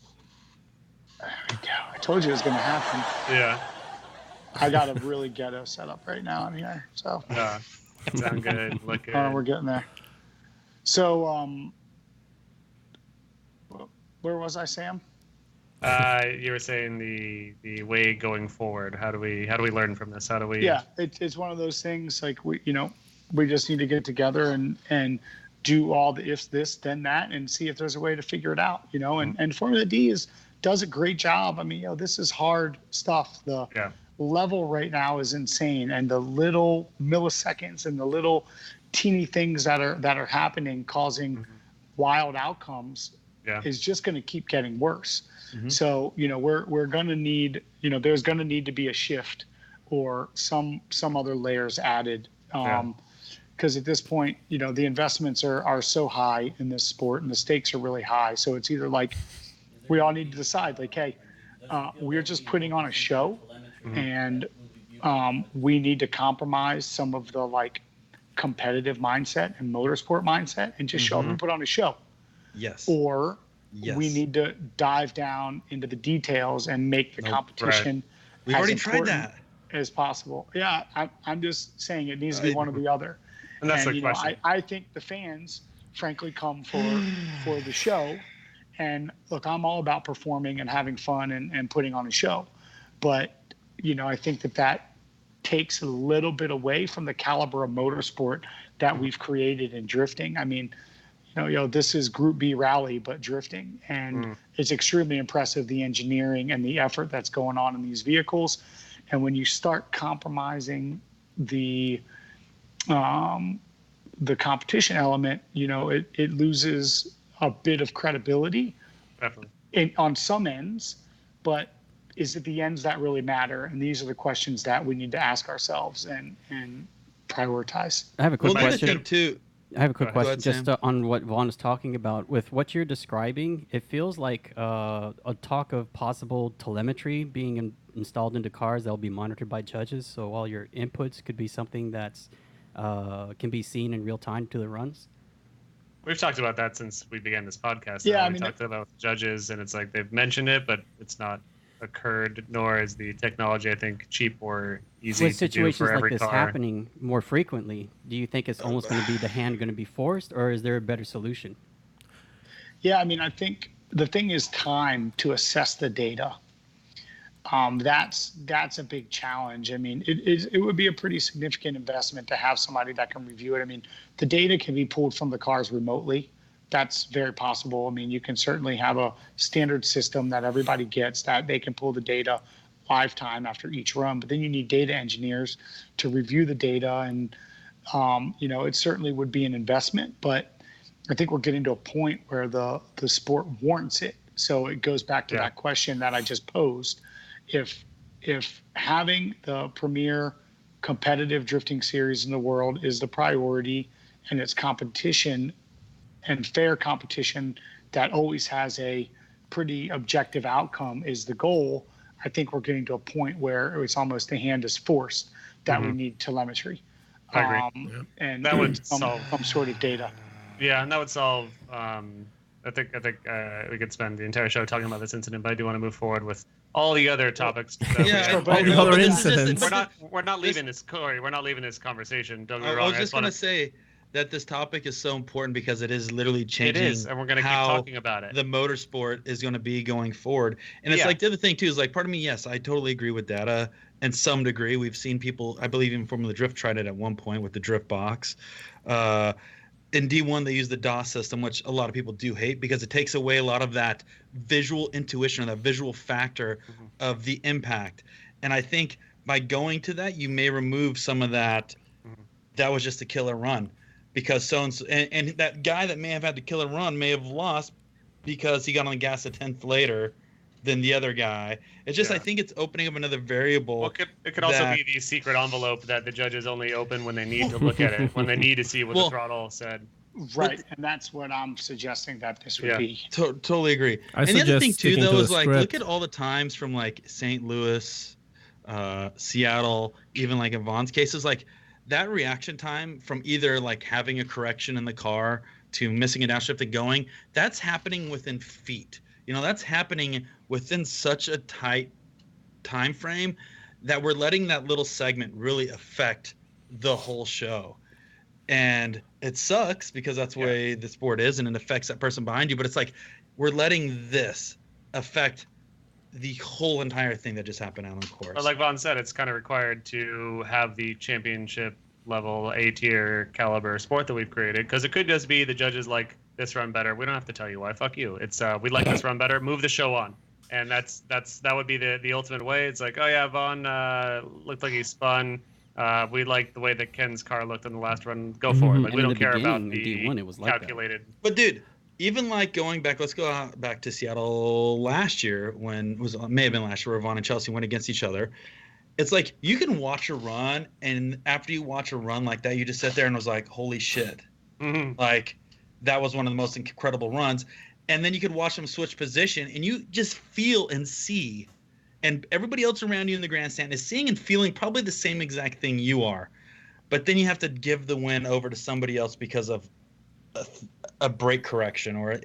we go. I told you it was going to happen. Yeah. I got a really ghetto setup right now in here, so. Sound good. Look good. We're getting there. So, where was I, Sam? You were saying the way going forward. How do we learn from this? How do we? Yeah, it's one of those things like we just need to get together and do all the if this then that and see if there's a way to figure it out. And Formula D does a great job. I mean, this is hard stuff. The level right now is insane, and the little milliseconds and the little teeny things that are happening causing wild outcomes is just going to keep getting worse. So we're going to need there's going to need to be a shift or some other layers added because at this point the investments are so high in this sport and the stakes are really high. So it's either like we all need to decide like, hey, we're just putting on a show and we need to compromise some of the like competitive mindset and motorsport mindset and just show up and put on a show. Yes. Or we need to dive down into the details and make the competition We've as already tried important that as possible. Yeah, I'm just saying it needs to be one or the other. And that's the question. I think the fans, frankly, come for the show. And look, I'm all about performing and having fun and putting on a show. But, I think that takes a little bit away from the caliber of motorsport that we've created in drifting. I mean, this is Group B rally, but drifting. And it's extremely impressive, the engineering and the effort that's going on in these vehicles. And when you start compromising the competition element, it loses a bit of credibility. Definitely. On some ends, but is it the ends that really matter? And these are the questions that we need to ask ourselves and prioritize. I have a quick question. I have a quick question ahead, just on what Vaughn is talking about. With what you're describing, it feels like a talk of possible telemetry being installed into cars that will be monitored by judges. So all your inputs could be something that's can be seen in real time to the runs. We've talked about that since we began this podcast. Yeah, we talked about judges, and it's like they've mentioned it, but it's not occurred, nor is the technology, I think, cheap or easy With to do situations for like every this car. happening more frequently, do you think it's almost going to be the hand going to be forced, or is there a better solution? Yeah, I mean, I think the thing is time to assess the data. That's a big challenge. I mean, it would be a pretty significant investment to have somebody that can review it. I mean, the data can be pulled from the cars remotely that's very possible. I mean, you can certainly have a standard system that everybody gets, that they can pull the data live time after each run, but then you need data engineers to review the data. And, it certainly would be an investment, but I think we're getting to a point where the sport warrants it. So it goes back to that question that I just posed. If having the premier competitive drifting series in the world is the priority, and it's competition and fair competition that always has a pretty objective outcome is the goal, I think we're getting to a point where it's almost the hand is forced that we need telemetry. I agree. And That would some sort of data. Yeah, and that would solve. I think we could spend the entire show talking about this incident, but I do want to move forward with all the other topics. Other incidents. We're not leaving this, Corey. We're not leaving this conversation. Don't get me I wrong. was just gonna say that this topic is so important because it is literally changing. It is, and we're gonna keep talking about it. The motorsport is going to be going forward, and it's like the other thing too is like part of me. Yes, I totally agree with data in some degree. We've seen people, I believe, even Formula Drift tried it at one point with the drift box. In D1, they use the DOS system, which a lot of people do hate because it takes away a lot of that visual intuition or that visual factor of the impact. And I think by going to that, you may remove some of that. That was just a killer run because and that guy that may have had the killer run may have lost because he got on the gas a tenth later than the other guy. It's just I think it's opening up another variable. Well, it could also be the secret envelope that the judges only open when they need to look at it, when they need to see what the throttle said. Right, and that's what I'm suggesting that this would be. Totally agree. And the other thing too, though, is like script. look at all the times from like St. Louis, Seattle, even like in Vaughn's cases, like that reaction time from either like having a correction in the car to missing a downshift and going, that's happening within feet. That's happening within such a tight time frame that we're letting that little segment really affect the whole show. And it sucks because that's the way the sport is, and it affects that person behind you. But it's like we're letting this affect the whole entire thing that just happened out on the course. But like Vaughn said, it's kind of required to have the championship level A-tier caliber sport that we've created, because it could just be the judges like this run better. We don't have to tell you why. Fuck you. It's we like this run better. Move the show on. And that would be the ultimate way. It's like, oh yeah, Vaughn looked like he spun. We like the way that Ken's car looked in the last run. Go for it. Like, we don't care about the D1, it was like calculated. That. But dude, even like going back, let's go back to Seattle last year may have been last year where Vaughn and Chelsea went against each other. It's like you can watch a run, and after you watch a run like that, you just sit there and was like, holy shit. Like that was one of the most incredible runs. And then you could watch them switch position, and you just feel and see. And everybody else around you in the grandstand is seeing and feeling probably the same exact thing you are. But then you have to give the win over to somebody else because of a brake correction. Or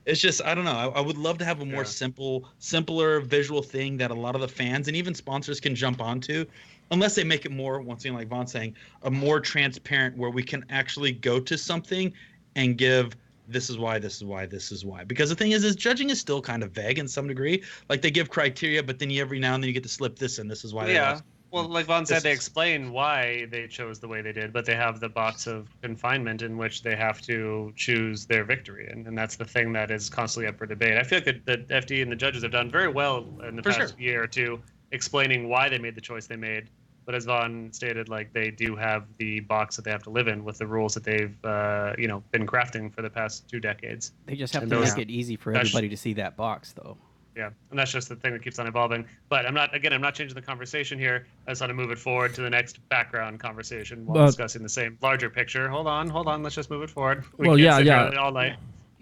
it's just, I don't know. I would love to have a more simpler visual thing that a lot of the fans and even sponsors can jump onto. Unless they make it more, once again, like Vaughn's saying, a more transparent where we can actually go to something and give this is why, this is why, this is why. Because the thing is judging is still kind of vague in some degree. Like they give criteria, but then every now and then you get to slip this in. This is why. Yeah. Well, like Vaughn said, they explain why they chose the way they did, but they have the box of confinement in which they have to choose their victory. And that's the thing that is constantly up for debate. I feel like the FD and the judges have done very well in the past year or two explaining why they made the choice they made. But as Vaughn stated, like they do have the box that they have to live in with the rules that they've, been crafting for the past 2 decades. They just have to make it easy for everybody to see that box, though. Yeah, and that's just the thing that keeps on evolving. But I'm not changing the conversation here. I just want to move it forward to the next background conversation while discussing the same larger picture. Hold on. Let's just move it forward. All night.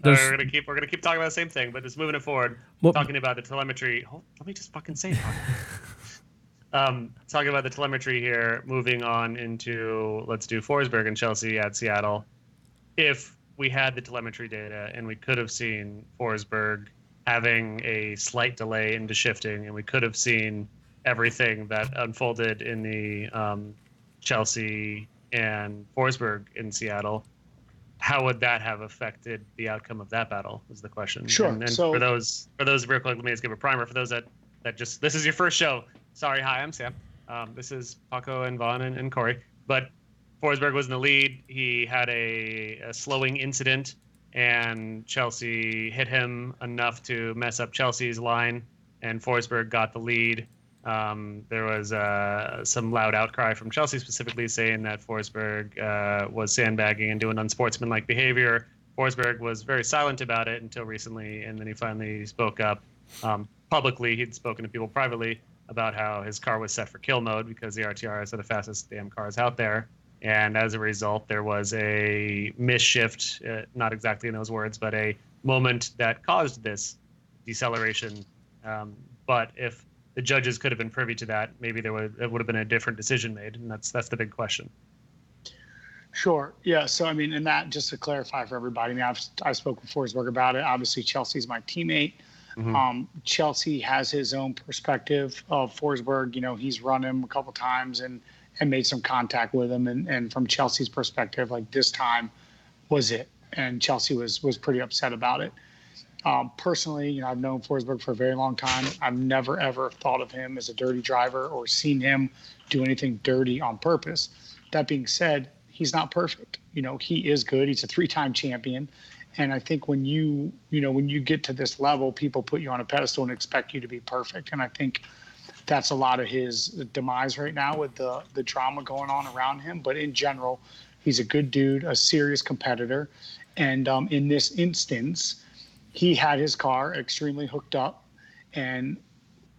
We're gonna keep talking about the same thing, but just moving it forward. Talking about the telemetry. Let me just fucking say it. Talking about the telemetry here, moving on into, let's do Forsberg-Chelsea at Seattle. If we had the telemetry data and we could have seen Forsberg having a slight delay into shifting, and we could have seen everything that unfolded in the Chelsea and Forsberg in Seattle, how would that have affected the outcome of that battle is the question. Sure. And for those real quick, let me just give a primer for those that just, this is your first show. Sorry, hi, I'm Sam. This is Paco and Vaughn and Corey. But Forsberg was in the lead. He had a slowing incident and Chelsea hit him enough to mess up Chelsea's line, and Forsberg got the lead. There was some loud outcry from Chelsea specifically saying that Forsberg was sandbagging and doing unsportsmanlike behavior. Forsberg was very silent about it until recently, and then he finally spoke up publicly. He'd spoken to people privately about how his car was set for kill mode because the RTRs are the fastest damn cars out there. And as a result, there was a misshift, not exactly in those words, but a moment that caused this deceleration. But if the judges could have been privy to that, maybe it would have been a different decision made, and that's the big question. Sure. Yeah. So, I mean, and that, just to clarify for everybody, I mean, I spoke with Forsberg about it. Obviously, Chelsea's my teammate. Chelsea has his own perspective of Forsberg. You know, he's run him a couple times and made some contact with him. And from Chelsea's perspective, like, this time was it. And Chelsea was pretty upset about it. Personally, you know, I've known Forsberg for a very long time. I've never, ever thought of him as a dirty driver or seen him do anything dirty on purpose. That being said, he's not perfect. You know, he is good. He's a 3-time champion. And I think when you get to this level, people put you on a pedestal and expect you to be perfect. And I think that's a lot of his demise right now with the drama going on around him. But in general, he's a good dude, a serious competitor. And in this instance, he had his car extremely hooked up, and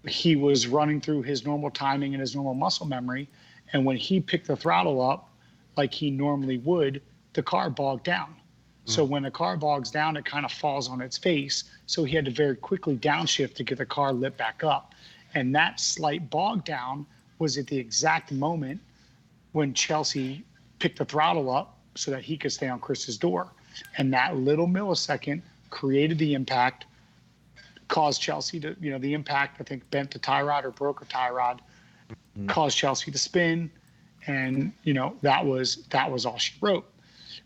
he was running through his normal timing and his normal muscle memory. And when he picked the throttle up like he normally would, the car bogged down. So when the car bogs down, it kind of falls on its face. So he had to very quickly downshift to get the car lit back up. And that slight bog down was at the exact moment when Chelsea picked the throttle up so that he could stay on Chris's door. And that little millisecond created the impact, caused Chelsea to, you know, the impact, I think, bent the tie rod or broke a tie rod, caused Chelsea to spin. And, you know, that was all she wrote.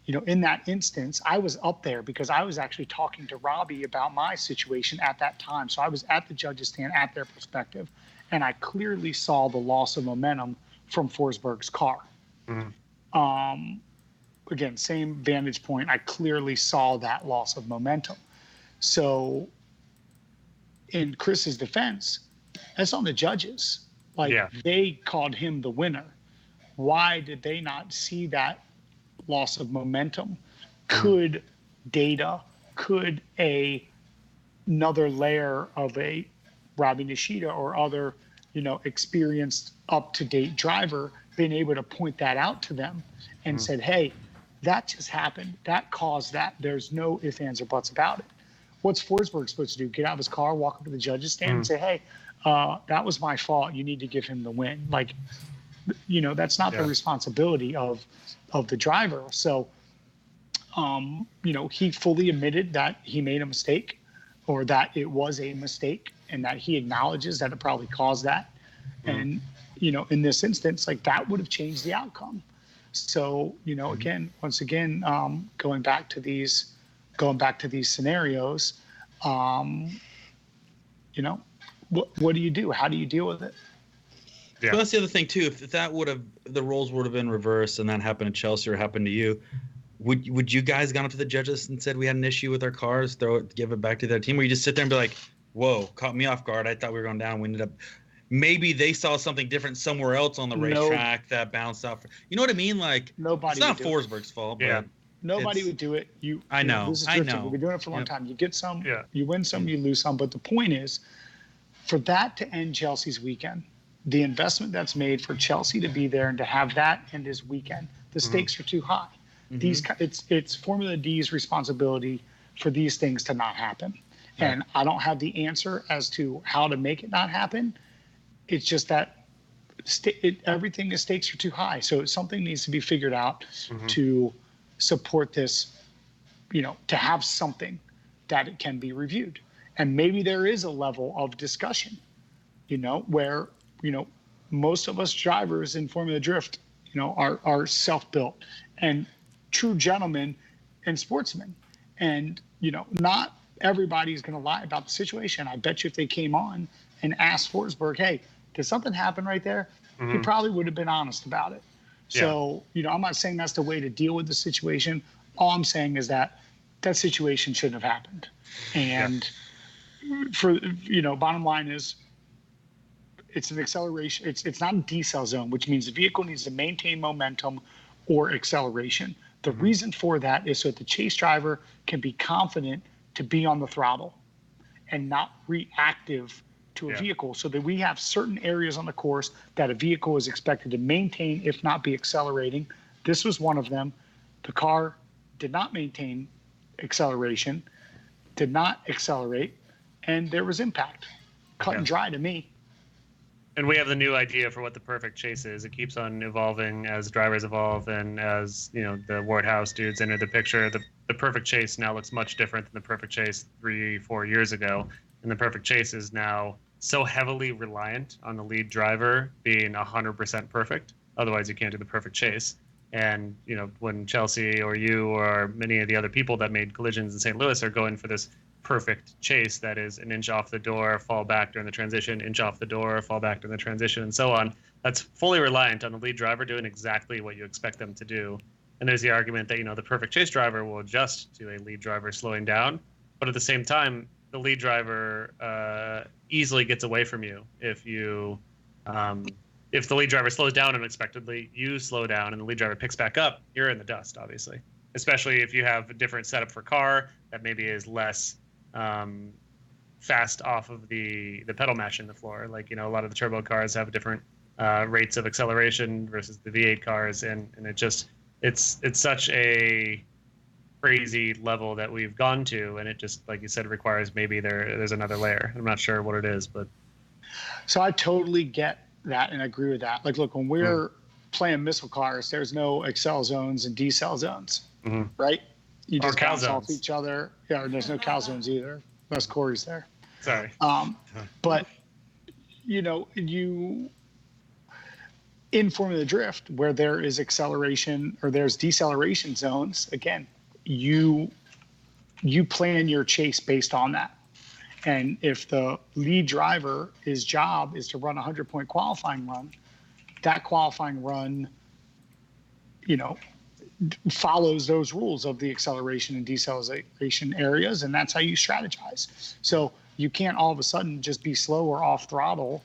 You know, in that instance, I was up there because I was actually talking to Robbie about my situation at that time. So I was at the judges' stand at their perspective, and I clearly saw the loss of momentum from Forsberg's car. Again, same vantage point. I clearly saw that loss of momentum. So in Chris's defense, that's on the judges. Like, they called him the winner. Why did they not see that loss of momentum? Could data, could another layer of a Robbie Nishida or other, you know, experienced up-to-date driver been able to point that out to them and said, hey, that just happened, that caused that, there's no ifs, ands, or buts about it? What's Forsberg supposed to do? Get out of his car, walk up to the judges stand and say, hey, that was my fault, you need to give him the win? Like, you know, that's not the responsibility of the driver. So, you know, he fully admitted that he made a mistake, or that it was a mistake, and that he acknowledges that it probably caused that. And, you know, in this instance, like, that would have changed the outcome. So, you know, once again, going back to these scenarios, you know, what do you do? How do you deal with it? Yeah. But that's the other thing too. If that the roles would have been reversed and that happened to Chelsea or happened to you, would you guys gone up to the judges and said we had an issue with our cars, give it back to their team, or you just sit there and be like, whoa, caught me off guard. I thought we were going down. We ended up. Maybe they saw something different somewhere else on the racetrack that bounced off. You know what I mean? Like, nobody. It's not Forsberg's fault, but nobody would do it. I know. This is drifting. We've been doing it for a long time. You get some, you win some, you lose some. But the point is, for that to end Chelsea's weekend, the investment that's made for Chelsea to be there and to have that end his weekend, the stakes are too high. It's Formula D's responsibility for these things to not happen. And I don't have the answer as to how to make it not happen. It's just that everything, the stakes are too high. So something needs to be figured out to support this, you know, to have something that it can be reviewed. And maybe there is a level of discussion, you know, where, you know, most of us drivers in Formula Drift, you know, are self-built and true gentlemen and sportsmen. And, you know, not everybody's going to lie about the situation. I bet you if they came on and asked Forsberg, hey, did something happen right there? He probably would have been honest about it. So, you know, I'm not saying that's the way to deal with the situation. All I'm saying is that that situation shouldn't have happened. And for bottom line is, it's an acceleration. It's not a decel zone, which means the vehicle needs to maintain momentum or acceleration. The reason for that is so that the chase driver can be confident to be on the throttle and not reactive to a vehicle, so that we have certain areas on the course that a vehicle is expected to maintain, if not be accelerating. This was one of them. The car did not maintain acceleration, did not accelerate, and there was impact. Cut and dry to me. And we have the new idea for what the perfect chase is. It keeps on evolving as drivers evolve, and as the Warthouse dudes enter the picture. The perfect chase now looks much different than the perfect chase 3-4 years ago. And the perfect chase is now so heavily reliant on the lead driver being 100% perfect. Otherwise, you can't do the perfect chase. And when Chelsea or you or many of the other people that made collisions in St. Louis are going for this perfect chase that is an inch off the door, fall back during the transition, inch off the door, fall back during the transition, and so on. That's fully reliant on the lead driver doing exactly what you expect them to do. And there's the argument that the perfect chase driver will adjust to a lead driver slowing down, but at the same time, the lead driver easily gets away from you if the lead driver slows down unexpectedly, you slow down, and the lead driver picks back up, you're in the dust, obviously. Especially if you have a different setup for car that maybe is less fast off of the pedal mash in the floor. Like, a lot of the turbo cars have different rates of acceleration versus the V8 cars, and it's such a crazy level that we've gone to, and it just, like you said, requires maybe there's another layer. I'm not sure what it is, but so I totally get that and agree with that. Like, look, when we're playing missile cars, there's no accel zones and decel zones, right? You just bounce off each other. Yeah, or there's no cal zones either, unless Corey's there. Sorry. But in Formula Drift, where there is acceleration or there's deceleration zones, again, you plan your chase based on that. And if the lead driver, his job is to run a 100-point qualifying run, that qualifying run, follows those rules of the acceleration and deceleration areas, and that's how you strategize. So you can't all of a sudden just be slow or off throttle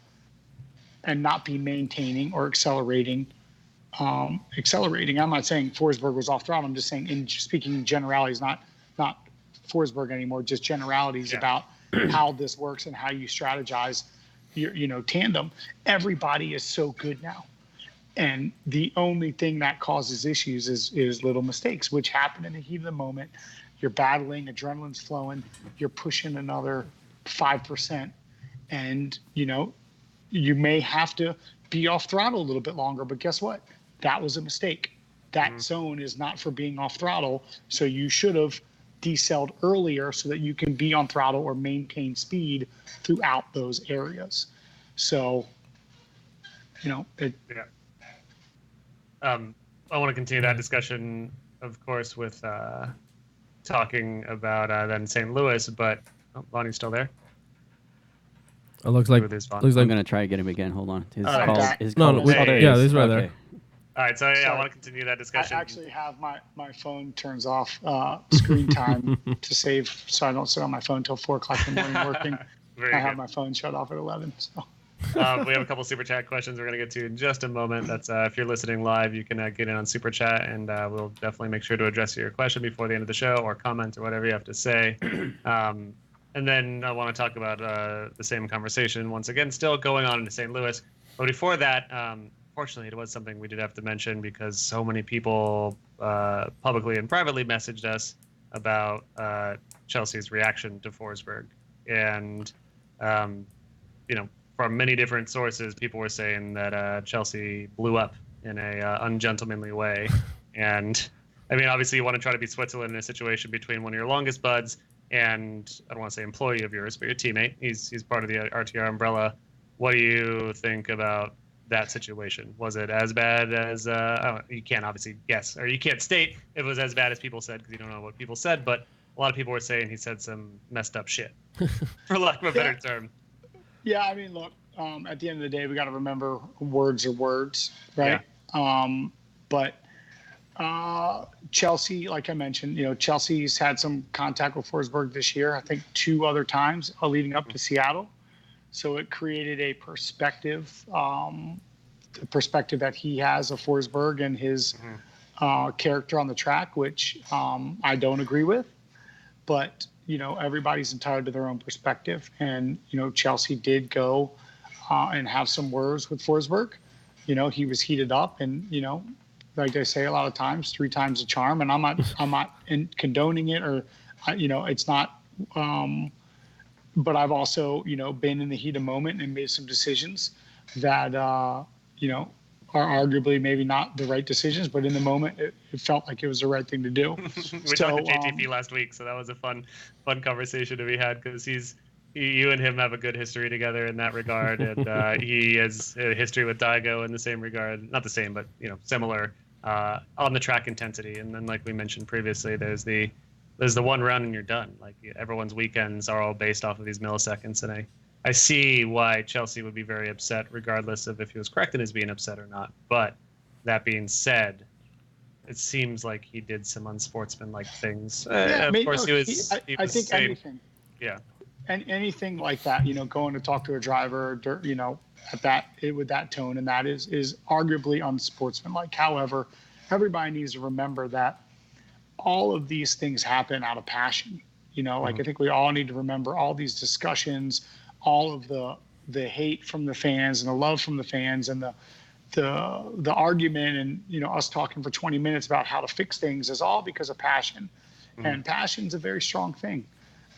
and not be maintaining or accelerating. I'm not saying Forsberg was off throttle. I'm just saying, speaking in generalities, not Forsberg anymore, just generalities about how this works and how you strategize your tandem. Everybody is so good now. And the only thing that causes issues is little mistakes, which happen in the heat of the moment. You're battling, adrenaline's flowing, you're pushing another 5%. And, you may have to be off throttle a little bit longer, but guess what? That was a mistake. That zone is not for being off throttle. So you should have decelled earlier so that you can be on throttle or maintain speed throughout those areas. So, I want to continue that discussion, of course, with talking about then St. Louis, but Lonnie's still there. It looks like I'm gonna try to get him again. Hold on. He's he's right there. All right, so I want to continue that discussion. I actually have my phone turns off screen time to save, so I don't sit on my phone until 4 o'clock in the morning working. I have my phone shut off at 11. So. We have a couple super chat questions we're going to get to in just a moment. That's if you're listening live, you can get in on super chat, and we'll definitely make sure to address your question before the end of the show, or comment, or whatever you have to say. And then I want to talk about the same conversation once again, still going on in St. Louis. But before that, fortunately, it was something we did have to mention because so many people publicly and privately messaged us about Chelsea's reaction to Forsberg. And, from many different sources, people were saying that Chelsea blew up in a ungentlemanly way. And, obviously you want to try to be Switzerland in a situation between one of your longest buds and, I don't want to say employee of yours, but your teammate. He's part of the RTR umbrella. What do you think about that situation? Was it as bad as you can't obviously guess, or you can't state if it was as bad as people said because you don't know what people said, but a lot of people were saying he said some messed up shit, for lack of a better term. Yeah, look, at the end of the day, we got to remember words are words, right? Yeah. But Chelsea, like I mentioned, Chelsea's had some contact with Forsberg this year. I think 2 other times leading up to Seattle. So it created a perspective, the perspective that he has of Forsberg and his character on the track, which I don't agree with. But, everybody's entitled to their own perspective. And, Chelsea did go and have some words with Forsberg. He was heated up and, like they say a lot of times, 3 times the charm. And I'm not condoning it or, it's not. But I've also, been in the heat of moment and made some decisions that, are arguably maybe not the right decisions, but in the moment it felt like it was the right thing to do. We talked to JTP last week, so that was a fun conversation to be had because you and him have a good history together in that regard, and he has a history with Daigo in the same regard, not the same, but similar on the track intensity. And then, like we mentioned previously, there's the one round and you're done. Like everyone's weekends are all based off of these milliseconds, and I see why Chelsea would be very upset, regardless of if he was correct in his being upset or not. But that being said, it seems like he did some unsportsmanlike things. Of course, he was. I think saying, anything. Yeah. And anything like that, going to talk to a driver, with that tone, and that is arguably unsportsmanlike. However, everybody needs to remember that all of these things happen out of passion. I think we all need to remember all these discussions, all of the hate from the fans and the love from the fans and the argument and us talking for 20 minutes about how to fix things is all because of passion. And passion's a very strong thing.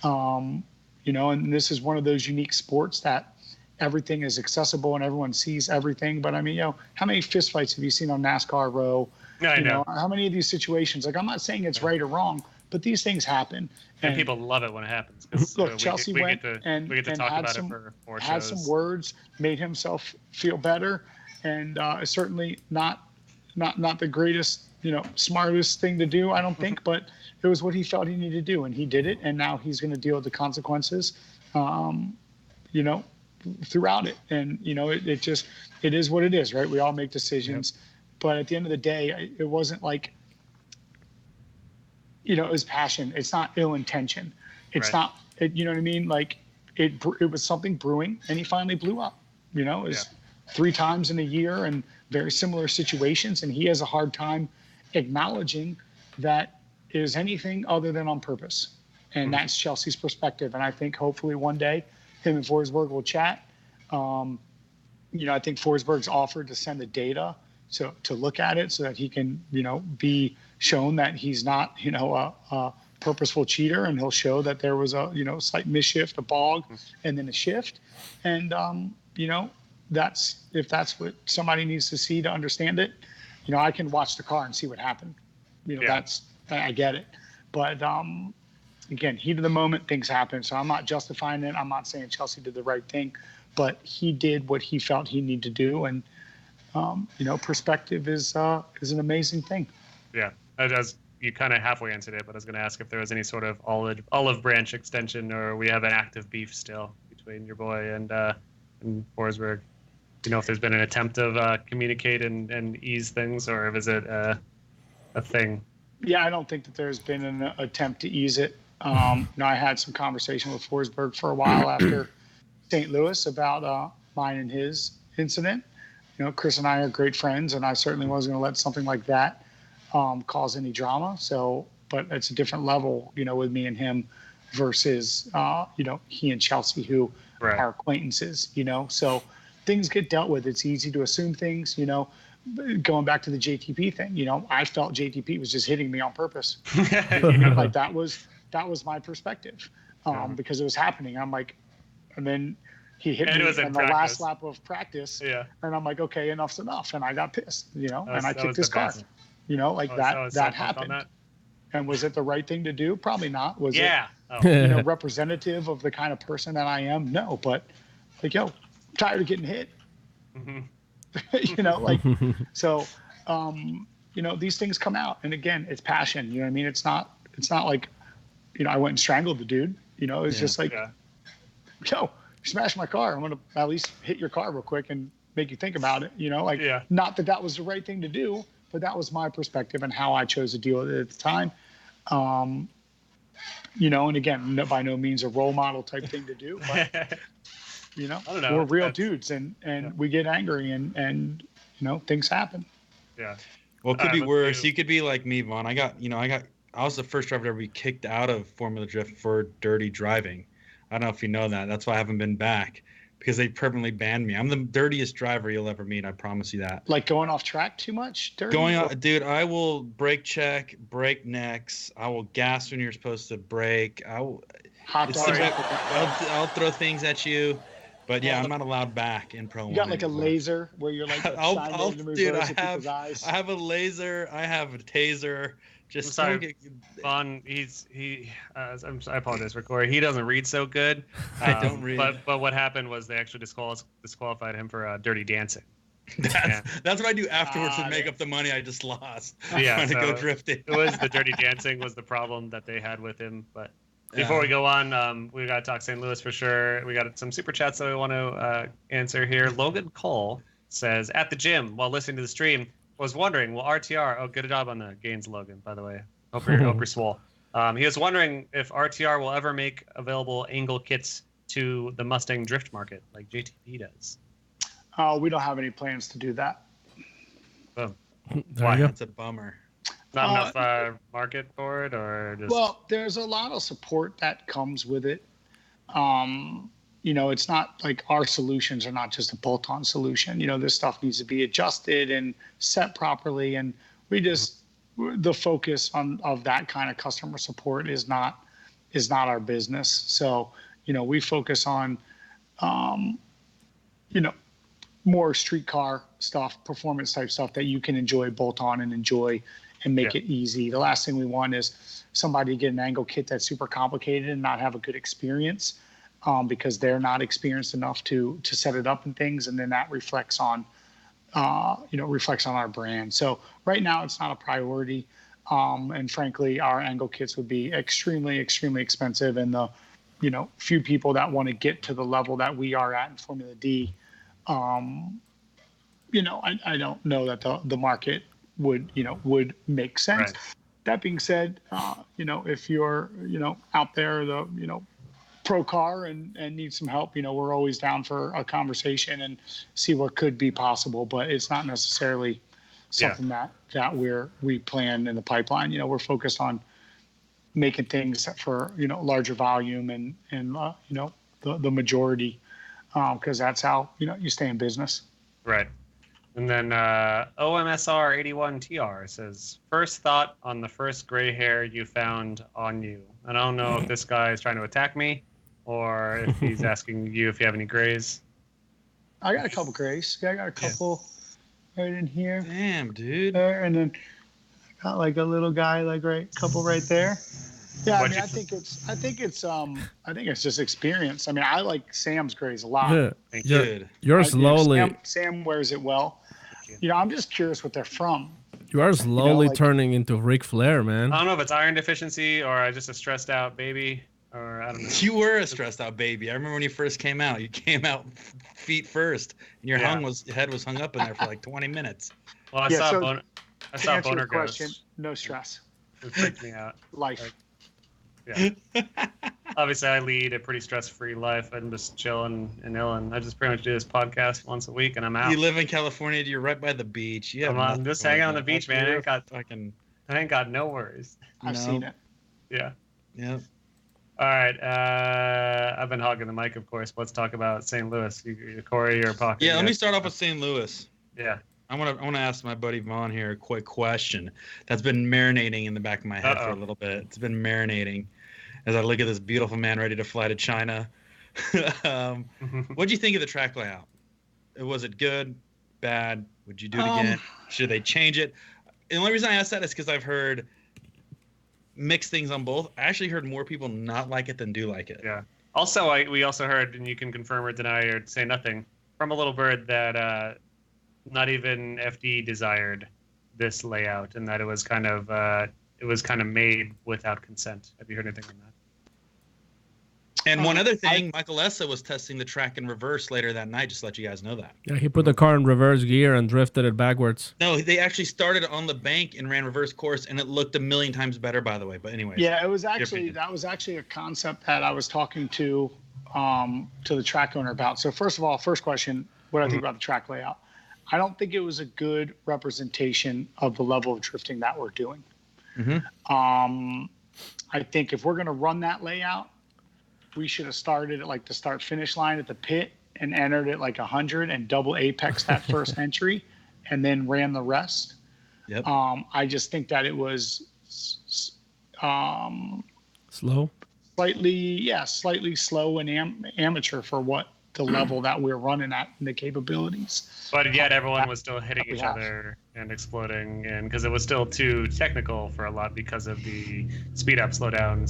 And this is one of those unique sports that everything is accessible and everyone sees everything. But I mean, how many fistfights have you seen on NASCAR Row? I know. How many of these situations? Like, I'm not saying it's right or wrong, but these things happen. And people love it when it happens. Look, Chelsea went and talk had about some, it for 4 shows. had some words, made himself feel better, and certainly not the greatest, smartest thing to do, I don't think, but it was what he felt he needed to do, and he did it, and now he's going to deal with the consequences, throughout it. And, it is what it is, right? We all make decisions. Yep. But at the end of the day, it wasn't like, it was passion. It's not ill intention. It's not, you know what I mean? Like it was something brewing, and he finally blew up. It was 3 times in a year and very similar situations. And he has a hard time acknowledging that it is anything other than on purpose. And that's Chelsea's perspective. And I think hopefully one day him and Forsberg will chat. I think Forsberg's offered to send the data to look at it so that he can, be shown that he's not, a purposeful cheater, and he'll show that there was a, slight misshift, a bog, and then a shift. And, if that's what somebody needs to see to understand it, I can watch the car and see what happened. I get it. But, again, heat of the moment, things happen. So I'm not justifying it. I'm not saying Chelsea did the right thing, but he did what he felt he needed to do. And, perspective is an amazing thing. Yeah, as you kind of halfway answered it, but I was going to ask if there was any sort of olive branch extension, or we have an active beef still between your boy and Forsberg. If there's been an attempt of communicate and ease things, or is it a thing? Yeah, I don't think that there's been an attempt to ease it. I had some conversation with Forsberg for a while after St. Louis about mine and his incident. Chris and I are great friends, and I certainly wasn't going to let something like that cause any drama. So, but it's a different level, with me and him versus, he and Chelsea, who are acquaintances, So things get dealt with. It's easy to assume things, going back to the JTP thing, I felt JTP was just hitting me on purpose. Like that was my perspective because it was happening. I'm like, and then he hit me in the last lap of practice. Yeah. And I'm like, okay, enough's enough. And I got pissed, and I kicked his car. That happened. And was it the right thing to do? Probably not. Was it representative of the kind of person that I am? No. But like, I'm tired of getting hit. So these things come out. And again, it's passion. You know what I mean? It's not like, I went and strangled the dude. It's just like, you smashed my car. I'm going to at least hit your car real quick and make you think about it. Not that was the right thing to do, but that was my perspective and how I chose to deal with it at the time. And again, by no means a role model type thing to do, but I don't know. we're real dudes and we get angry and things happen. Yeah. Well, it could be let's worse. do- You could be like me, Vaughn. I was the first driver to ever be kicked out of Formula Drift for dirty driving. I don't know if you know that. That's why I haven't been back, because they permanently banned me. I'm the dirtiest driver you'll ever meet. I promise you that. Like going off track too much? Dirty? Dude, I will brake check, brake necks. I will gas when you're supposed to brake. I'll throw things at you. But yeah, I'm not allowed back in Pro 1. You got like anymore. a laser where you're like shining in the dude, reverse of people's eyes. I have a laser. I have a taser. Just I'm don't sorry, get. Vaughn, I apologize for Corey. He doesn't read so good. I don't read. But what happened was they actually disqualified him for dirty dancing. That's what I do afterwards to make up the money I just lost. Trying to go drifting. It was the dirty dancing was the problem that they had with him. But before we go on, we got to talk St. Louis for sure. We got some super chats that we want to answer here. Logan Cole says, at the gym while listening to the stream, was wondering, will RTR... Oh, good job on the gains, Logan, by the way. Hope you're swole. He was wondering if RTR will ever make available angle kits to the Mustang drift market like JTP does. We don't have any plans to do that. Boom. There you go. That's a bummer. Not enough market for it, or just... Well, there's a lot of support that comes with it. It's not like our solutions are not just a bolt-on solution. This stuff needs to be adjusted and set properly, and the focus of that kind of customer support is not our business. So, we focus on, more street car stuff, performance type stuff that you can enjoy, bolt on and enjoy and make it easy. The last thing we want is somebody to get an angle kit that's super complicated and not have a good experience because they're not experienced enough to set it up and things. And then that reflects on our brand. So right now it's not a priority. And frankly, our angle kits would be extremely, extremely expensive. And the, few people that want to get to the level that we are at in Formula D, I don't know that the market would make sense. Right. That being said, if you're, out there, pro car and need some help, we're always down for a conversation and see what could be possible, but it's not necessarily something that we plan in the pipeline. We're focused on making things for, larger volume and the majority, because that's how, you stay in business. Right. And then OMSR81TR says, first thought on the first gray hair you found on you. I don't know if this guy is trying to attack me or if he's asking you if you have any grays. I got a couple grays. I got a couple right in here. Damn, dude. There, and then I got like a little guy, like couple right there. Yeah, What'd I think it's just experience. I like Sam's grays a lot. Yeah. Thank Good. You're slowly, Sam wears it well. I'm just curious what they're from. you are slowly turning into Ric Flair, man. I don't know if it's iron deficiency or just a stressed out baby, or I don't know. You were a stressed out baby. I remember when you first came out. You came out feet first, and your head was hung up in there for like 20 minutes. Well, I Yeah, saw so boner To answer your goes. question, no stress. It freaked me out. Life. Yeah. Obviously, I lead a pretty stress-free life. I'm just chilling in Illinois. I just pretty much do this podcast once a week, and I'm out. You live in California. You're right by the beach. I'm just hanging on the beach, man. I ain't got no worries. I've seen it. Yeah. Yeah. All right. I've been hogging the mic, of course. Let's talk about St. Louis. Corey, your pocket. Yeah. Let me start off with St. Louis. Yeah. I want to ask my buddy Vaughn here a quick question that's been marinating in the back of my head for a little bit. It's been marinating as I look at this beautiful man ready to fly to China. What do you think of the track layout? Was it good, bad? Would you do it again? Should they change it? The only reason I ask that is because I've heard mixed things on both. I actually heard more people not like it than do like it. Yeah. Also, we also heard, and you can confirm or deny or say nothing, from a little bird that not even FD desired this layout, and that it was kind of made without consent. Have you heard anything on And one other thing, Michael Essa was testing the track in reverse later that night, just to let you guys know that. Yeah, he put the car in reverse gear and drifted it backwards. No, they actually started on the bank and ran reverse course, and it looked a million times better, by the way. But anyways. Yeah, that was actually a concept that I was talking to the track owner about. So first of all, first question, what do I think about the track layout? I don't think it was a good representation of the level of drifting that we're doing. I think if we're going to run that layout, we should have started at like the start-finish line at the pit and entered at like 100 and double apex that first entry and then ran the rest. Yep. I just think that it was Slow? slightly slow and amateur for what the level that we're running at and the capabilities. But yet everyone was still hitting each other and exploding, and because it was still too technical for a lot because of the speed up, slow down,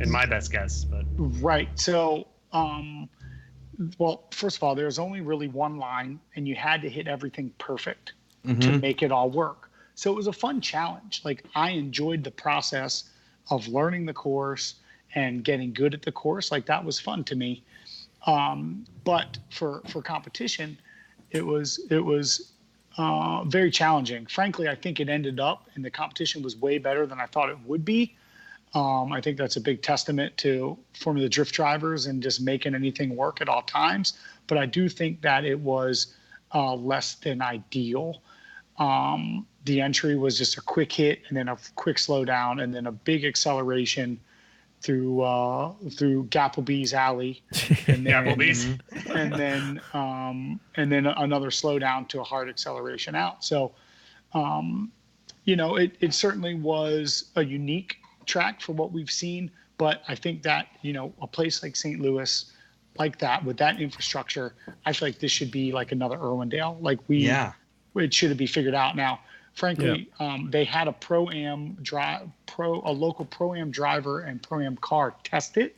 in my best guess. But Right. So, well, first of all, there's only really one line, and you had to hit everything perfect to make it all work. So it was a fun challenge. Like, I enjoyed the process of learning the course and getting good at the course. Like, that was fun to me. But for competition, it was very challenging. Frankly, I think it ended up, and the competition was way better than I thought it would be. I think that's a big testament to Formula Drift drivers and just making anything work at all times. But I do think that it was less than ideal. The entry was just a quick hit and then a quick slowdown and then a big acceleration through Gapplebee's alley, and then, and then another slowdown to a hard acceleration out. So, it certainly was a unique track for what we've seen, but I think that, a place like St. Louis, like that, with that infrastructure, I feel like this should be like another Irwindale. Like it should be figured out now. Frankly, they had a local Pro-Am driver and Pro-Am car test it,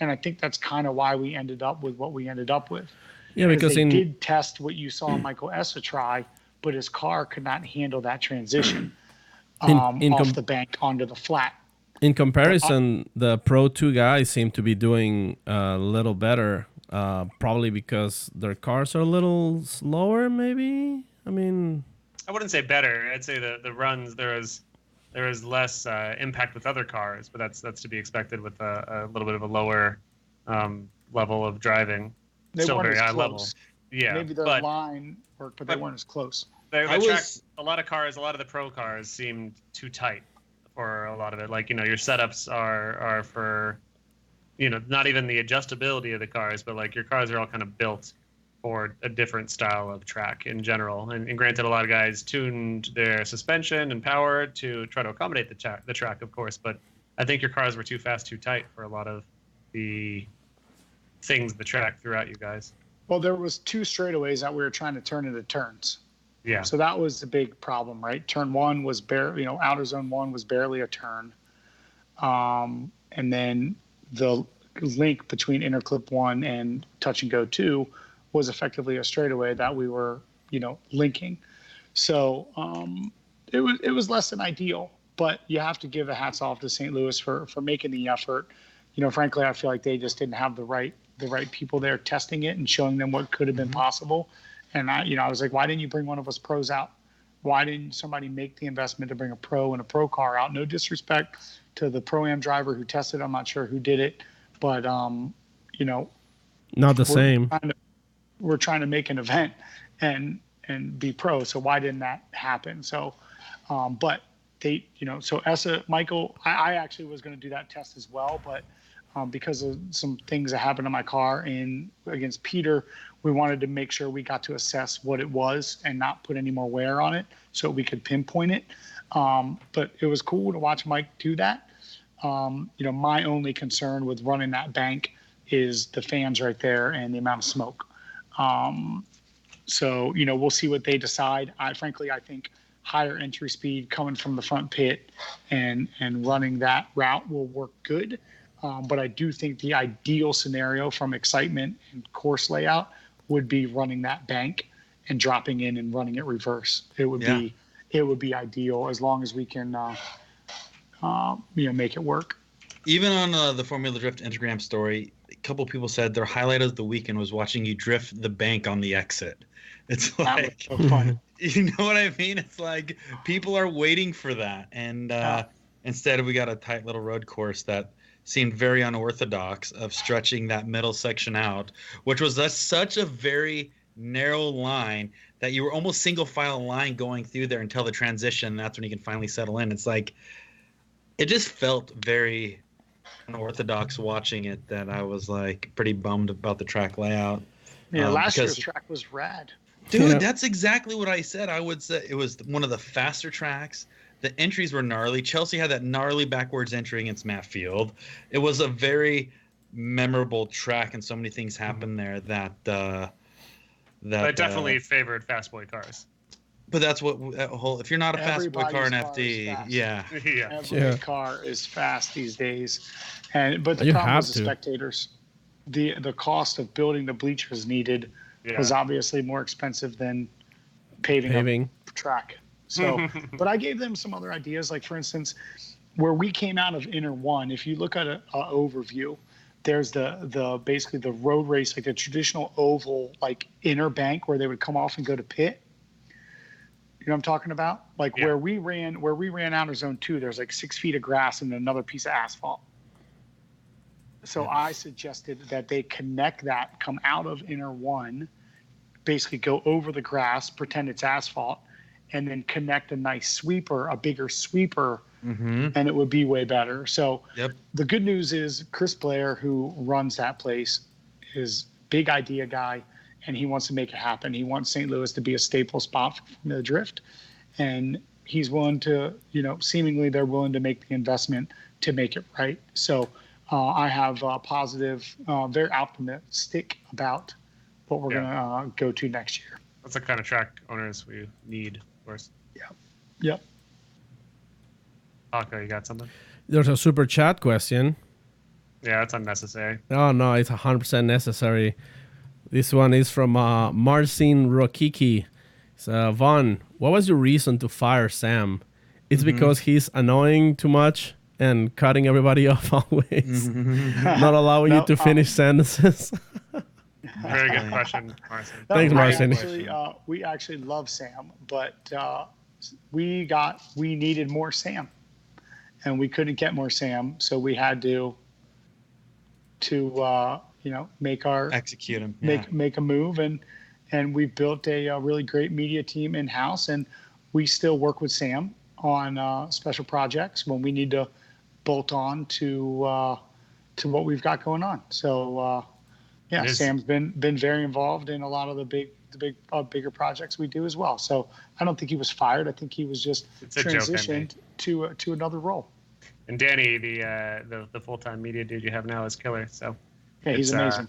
and I think that's kind of why we ended up with what we ended up with. Yeah, because they did test what you saw Michael Essa try, but his car could not handle that transition off the bank onto the flat. In comparison, the Pro 2 guys seem to be doing a little better, probably because their cars are a little slower, maybe? I mean, I wouldn't say better. I'd say the runs, there is less impact with other cars, but that's to be expected with a little bit of a lower level of driving. They Still weren't very as high close. level. Yeah, Maybe their line worked, but they weren't as close. A lot of the pro cars seemed too tight for a lot of it. Like, your setups are for, not even the adjustability of the cars, but like your cars are all kind of built for a different style of track in general. And granted, a lot of guys tuned their suspension and power to try to accommodate the track, of course, but I think your cars were too fast, too tight for a lot of the things the track threw at you guys. Well, there was 2 straightaways that we were trying to turn into turns. Yeah. So that was the big problem, right? Turn 1 was barely, outer zone 1 was barely a turn. And then the link between inner clip 1 and touch and go 2 was effectively a straightaway that we were, linking. So it was less than ideal, but you have to give the hats off to St. Louis for making the effort. Frankly, I feel like they just didn't have the right people there testing it and showing them what could have been possible. And I was like, why didn't you bring one of us pros out? Why didn't somebody make the investment to bring a pro and a pro car out? No disrespect to the Pro-Am driver who tested. I'm not sure who did it, but not the same. We're trying to make an event and be pro. So why didn't that happen? So, but they, so Michael, I actually was going to do that test as well, but because of some things that happened to my car against Peter, we wanted to make sure we got to assess what it was and not put any more wear on it so we could pinpoint it. But it was cool to watch Mike do that. My only concern with running that bank is the fans right there and the amount of smoke. So, we'll see what they decide. I think higher entry speed coming from the front pit and running that route will work good. But I do think the ideal scenario from excitement and course layout would be running that bank and dropping in and running it reverse. It would be ideal as long as we can, make it work. Even on the Formula Drift Instagram story, a couple people said their highlight of the weekend was watching you drift the bank on the exit. It's That was like, so fun. you know what I mean? It's like people are waiting for that, and instead we got a tight little road course that seemed very unorthodox of stretching that middle section out, which was such a very narrow line that you were almost single file line going through there until the transition. That's when you can finally settle in. It's like it just felt very unorthodox watching it, that I was like pretty bummed about the track layout. Yeah, last because- year's track was rad. Dude, Yeah. that's exactly what I said. I would say it was one of the faster tracks. The entries were gnarly. Chelsea had that gnarly backwards entry against Matt Field. It was a very memorable track, and so many things happened there that But it definitely favored fast boy cars. But that's what that whole. If you're not a fast boy car in Everybody's car is FD, fast. yeah, Yeah. Every Yeah. car is fast these days, but the You problem have was the to. spectators. The cost of building the bleachers needed was obviously more expensive than paving a track. So, but I gave them some other ideas. Like, for instance, where we came out of Inner One, if you look at an overview, there's the basically the road race, like the traditional oval, like inner bank where they would come off and go to pit. You know what I'm talking about? Like where we ran out of zone 2, there's like 6 feet of grass and another piece of asphalt. So I suggested that they connect that, come out of Inner One, basically go over the grass, pretend it's asphalt, and then connect a nice sweeper, a bigger sweeper, and it would be way better. So the good news is Chris Blair, who runs that place, is big idea guy, and he wants to make it happen. He wants St. Louis to be a staple spot for Formula Drift, and he's willing to, seemingly they're willing to make the investment to make it right. So I have positive, very optimistic about what we're going to go to next year. That's the kind of track owners we need, of course. Yep. Paco, you got something? There's a super chat question. Yeah, that's unnecessary. Oh, no, it's 100% necessary. This one is from Marcin Rokiki. So, Vaughn, what was your reason to fire Sam? It's because he's annoying too much and cutting everybody off always. Not allowing you to finish sentences. Very good question, Marcin. Thanks, Marcin. We actually love Sam, but we needed more Sam, and we couldn't get more Sam, so we had to make our execute him, make a move, and we built a really great media team in house, and we still work with Sam on special projects when we need to bolt on to what we've got going on. So Sam's been very involved in a lot of the bigger projects we do as well. So I don't think he was fired. I think he was just transitioned to another role. And Danny, the full-time media dude you have now, is killer. So yeah, he's amazing.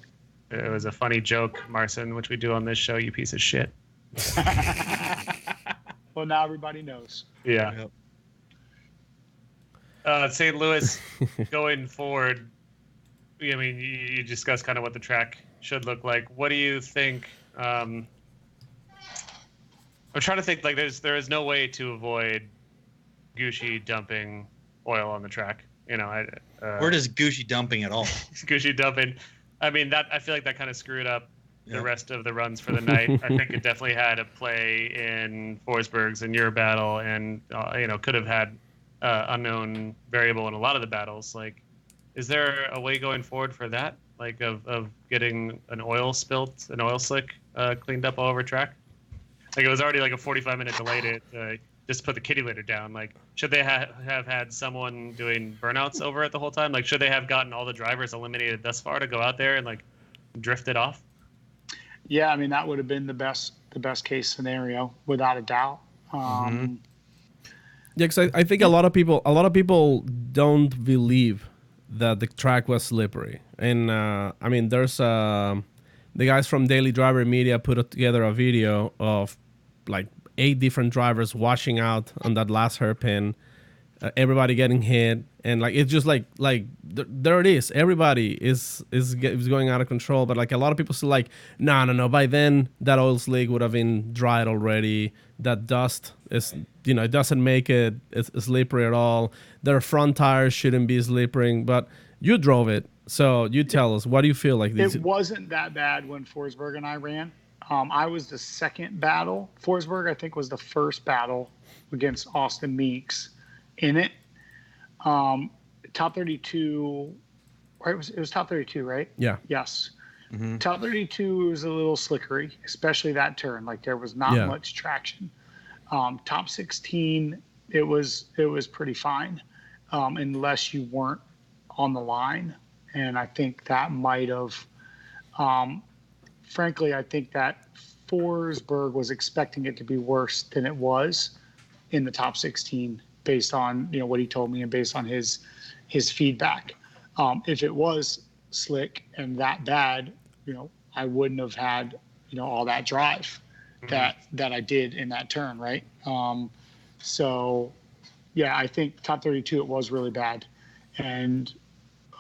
It was a funny joke, Marcin, which we do on this show. You piece of shit. Well, now everybody knows. Yeah. St. Louis, going forward, I mean, you discussed kind of what the track should look like. What do you think? I'm trying to think. Like, there is no way to avoid Gucci dumping oil on the track. Where does Gucci dumping at all? Gucci dumping. I mean, I feel like that kind of screwed up the rest of the runs for the night. I think it definitely had a play in Forsberg's and your battle, and could have had unknown variable in a lot of the battles. Like, is there a way going forward for that? Like of getting an oil slick cleaned up all over track? Like, it was already like a 45-minute delay to just put the kitty litter down. Like, should they have had someone doing burnouts over it the whole time? Like, should they have gotten all the drivers eliminated thus far to go out there and like drift it off? Yeah, I mean, that would have been the best case scenario, without a doubt. Yeah, because I think a lot of people don't believe that the track was slippery. And I mean, there's the guys from Daily Driver Media put together a video of like 8 different drivers washing out on that last hairpin. everybody getting hit, and like it's just there it is. Everybody is going out of control, but like a lot of people still like no. By then that oil slick would have been dried already. That dust is it doesn't make it slippery at all. Their front tires shouldn't be slippery, but you drove it, so you tell us, what do you feel like these? It wasn't that bad when Forsberg and I ran. I was the second battle. Forsberg, I think, was the first battle against Austin Meeks in it. Top 32, right? It was top 32, right? Yeah. Yes. Mm-hmm. Top 32 was a little slickery, especially that turn. Like there was not much traction. Top 16, it was pretty fine, unless you weren't on the line. And I think that might have, frankly, I think that Forsberg was expecting it to be worse than it was in the top 16 based on, what he told me and based on his feedback. If it was slick and that bad, I wouldn't have had, all that drive that I did in that turn. Right. So yeah, I think top 32, it was really bad. And,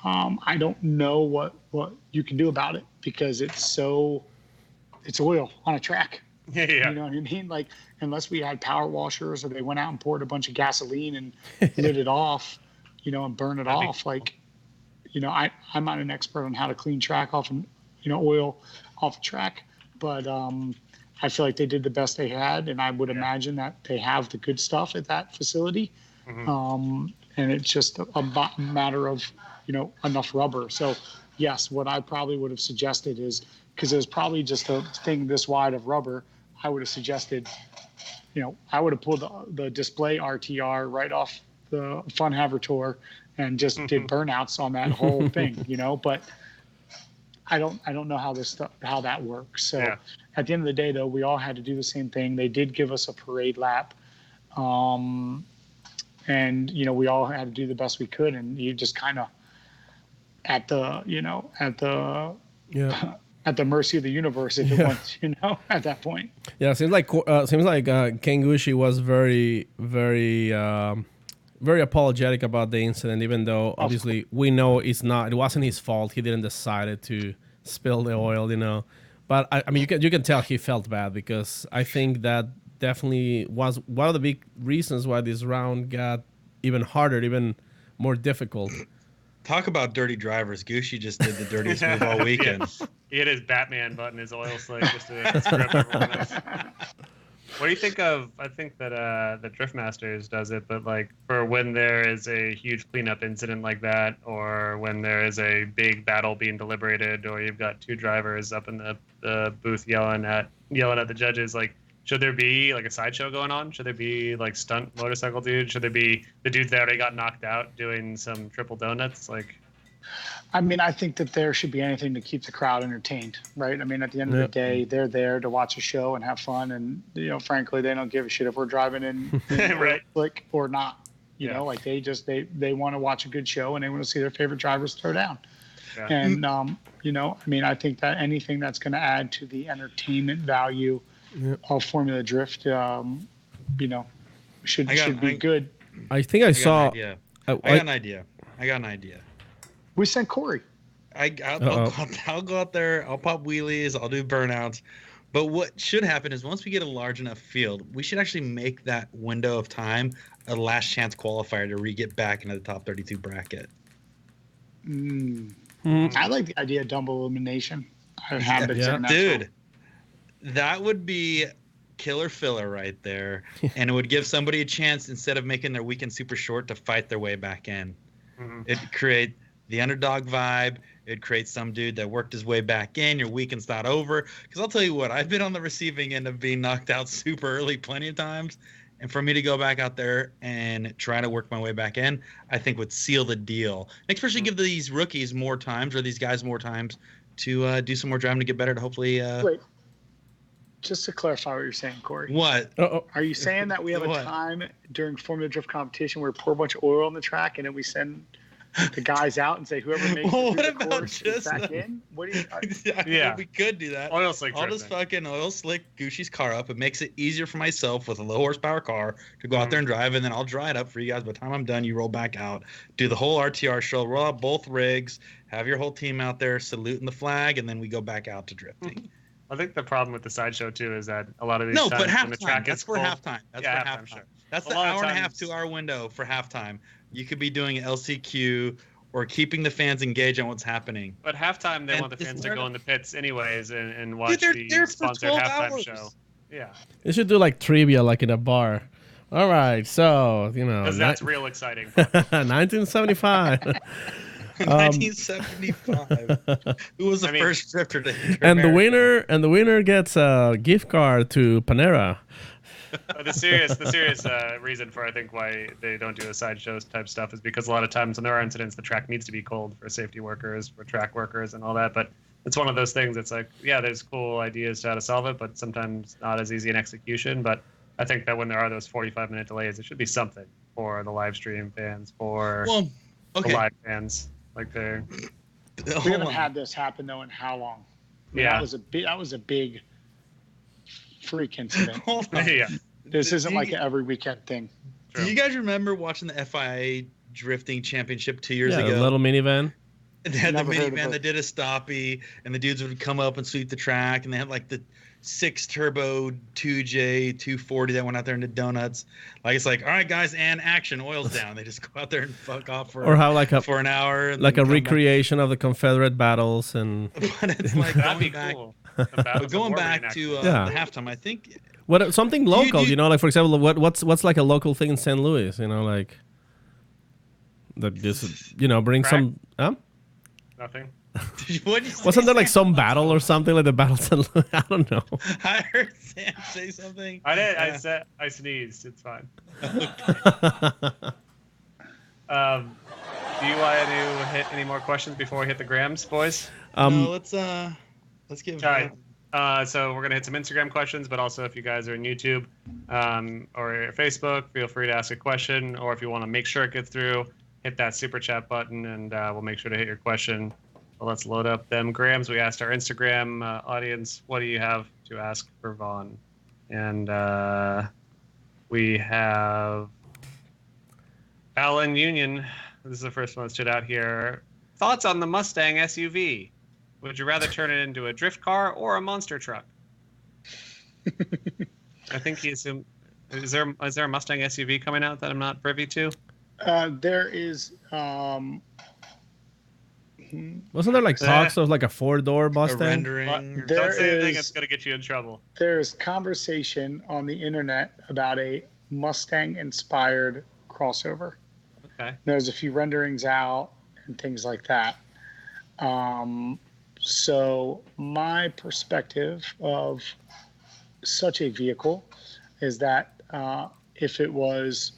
I don't know what you can do about it because it's oil on a track. Yeah. You know what I mean? Like, unless we had power washers or they went out and poured a bunch of gasoline and lit it off, and burn it off. Like, I'm not an expert on how to clean track off and, oil off a track, but I feel like they did the best they had. And I would imagine that they have the good stuff at that facility. And it's just a matter of, enough rubber. So yes, what I probably would have suggested is, because there's probably just a thing this wide of rubber, I would have suggested, I would have pulled the display RTR right off the Fun Haver Tour and just did burnouts on that whole thing, but I don't know how that works. So at the end of the day, though, we all had to do the same thing. They did give us a parade lap. And, we all had to do the best we could. And you just kind of at the mercy of the universe if it wants, at that point. Yeah, seems like Ken Gucci was very, very, very apologetic about the incident, even though obviously we know it wasn't his fault. He didn't decide to spill the oil, But I mean, you can tell he felt bad, because I think that definitely was one of the big reasons why this round got even harder, even more difficult. Talk about dirty drivers. Gucci just did the dirtiest move all weekend. He had his Batman button, his oil slick, just to scrub everyone else. What do you think of? I think that the Drift Masters does it, but like for when there is a huge cleanup incident like that, or when there is a big battle being deliberated, or you've got two drivers up in the booth yelling at the judges, like, should there be like a sideshow going on? Should there be like stunt motorcycle dudes? Should there be the dudes that already got knocked out doing some triple donuts? Like, I mean, I think that there should be anything to keep the crowd entertained, right? I mean, at the end of the day, they're there to watch a show and have fun, and frankly, they don't give a shit if we're driving in right, slick or not. You know, like they want to watch a good show and they want to see their favorite drivers throw down. Yeah. And I mean, I think that anything that's going to add to the entertainment value of Formula Drift, should be good. I think I saw. I got an idea. We sent Corey. I'll go out there. I'll pop wheelies. I'll do burnouts. But what should happen is once we get a large enough field, we should actually make that window of time a last chance qualifier to get back into the top 32 bracket. I like the idea of double elimination. Dude, that would be killer filler right there. And it would give somebody a chance, instead of making their weekend super short, to fight their way back in. It'd create the underdog vibe. It'd create some dude that worked his way back in. Your weekend's not over. Because I'll tell you what, I've been on the receiving end of being knocked out super early plenty of times. And for me to go back out there and try to work my way back in, I think would seal the deal. And especially give these rookies more times, or these guys more times, to do some more driving to get better, to hopefully... Wait. Just to clarify what you're saying, Corey. What? Are you saying that we have a time during Formula Drift competition where we pour a bunch of oil on the track and then we send the guys out and say whoever makes Well, it what through the about course is just back the- in. What do you? Yeah. We could do that. Oil slick I'll just drifting. fucking oil slick Gucci's car up. It makes it easier for myself with a low horsepower car to go Mm-hmm. out there and drive, and then I'll dry it up for you guys. By the time I'm done, you roll back out, do the whole RTR show, roll out both rigs, have your whole team out there saluting the flag, and then we go back out to drifting. I think the problem with the sideshow too is that a lot of these No, times but when the track halftime. That's is for full, halftime. That's Yeah, for halftime, halftime. sure. That's A the lot of hour and a half, times- 2 hour window for halftime. You could be doing LCQ or keeping the fans engaged on what's happening. But halftime, they And want the it's fans to there go to- in the pits anyways and watch they're the there for sponsored 12 halftime hours. show. Yeah, You should do like trivia, like in a bar. All right, so because that's real exciting. 1975. 1975. Who was the I mean- first drifter to enter and America? the winner gets a gift card to Panera. But the serious reason for I think why they don't do a sideshow type stuff is because a lot of times when there are incidents, the track needs to be cold for safety workers, for track workers, and all that. But it's one of those things. It's like, yeah, there's cool ideas to how to solve it, but sometimes not as easy in execution. But I think that when there are those 45-minute delays, it should be something for the live stream fans, for Well, the okay. live fans, like they're We Hold haven't on. had this happen though in how long? I mean, Yeah. that was a big freak incident. Hold on. yeah. This isn't Do you- like an every weekend thing. Do you guys remember watching the FIA drifting championship 2 years Yeah, ago? a little minivan. They had the Never heard of minivan it. that did a stoppie, and the dudes would come up and sweep the track, and they had like the 6 turbo 2J 240 that went out there into donuts. Like it's like, all right, guys, and action, oil's down. They just go out there and fuck off for Or how like a for an hour, and like then a come back. recreation of the Confederate battles and But it's like That'd be going back. cool. The But Battles of going War back reenactment. to Yeah. the halftime, I think what something local, do- you know, like for example, what's like a local thing in St. Louis, you know, like that just bring Crack? some. Nothing. what did you say, Wasn't there like Sam? some battle or something like the Battle of St. Louis? I don't know. I heard Sam say something. I did. Yeah. I sneezed. It's fine. Do you want to hit any more questions before we hit the grams, boys? No, let's give. All right. So we're gonna hit some Instagram questions, but also if you guys are in YouTube or Facebook, feel free to ask a question. Or if you want to make sure it gets through, hit that super chat button, and we'll make sure to hit your question. Well, let's load up them grams. We asked our Instagram audience, "What do you have to ask for Vaughn?" And we have Alan Union. This is the first one that stood out here. Thoughts on the Mustang SUV? Would you rather turn it into a drift car or a monster truck? I think he assumed. Is there a Mustang SUV coming out that I'm not privy to? There is. Wasn't there like talks of like a 4-door a Mustang? rendering. There Don't say anything is- that's going to get you in trouble. There's conversation on the internet about a Mustang-inspired crossover. Okay. There's a few renderings out and things like that. So my perspective of such a vehicle is that if it was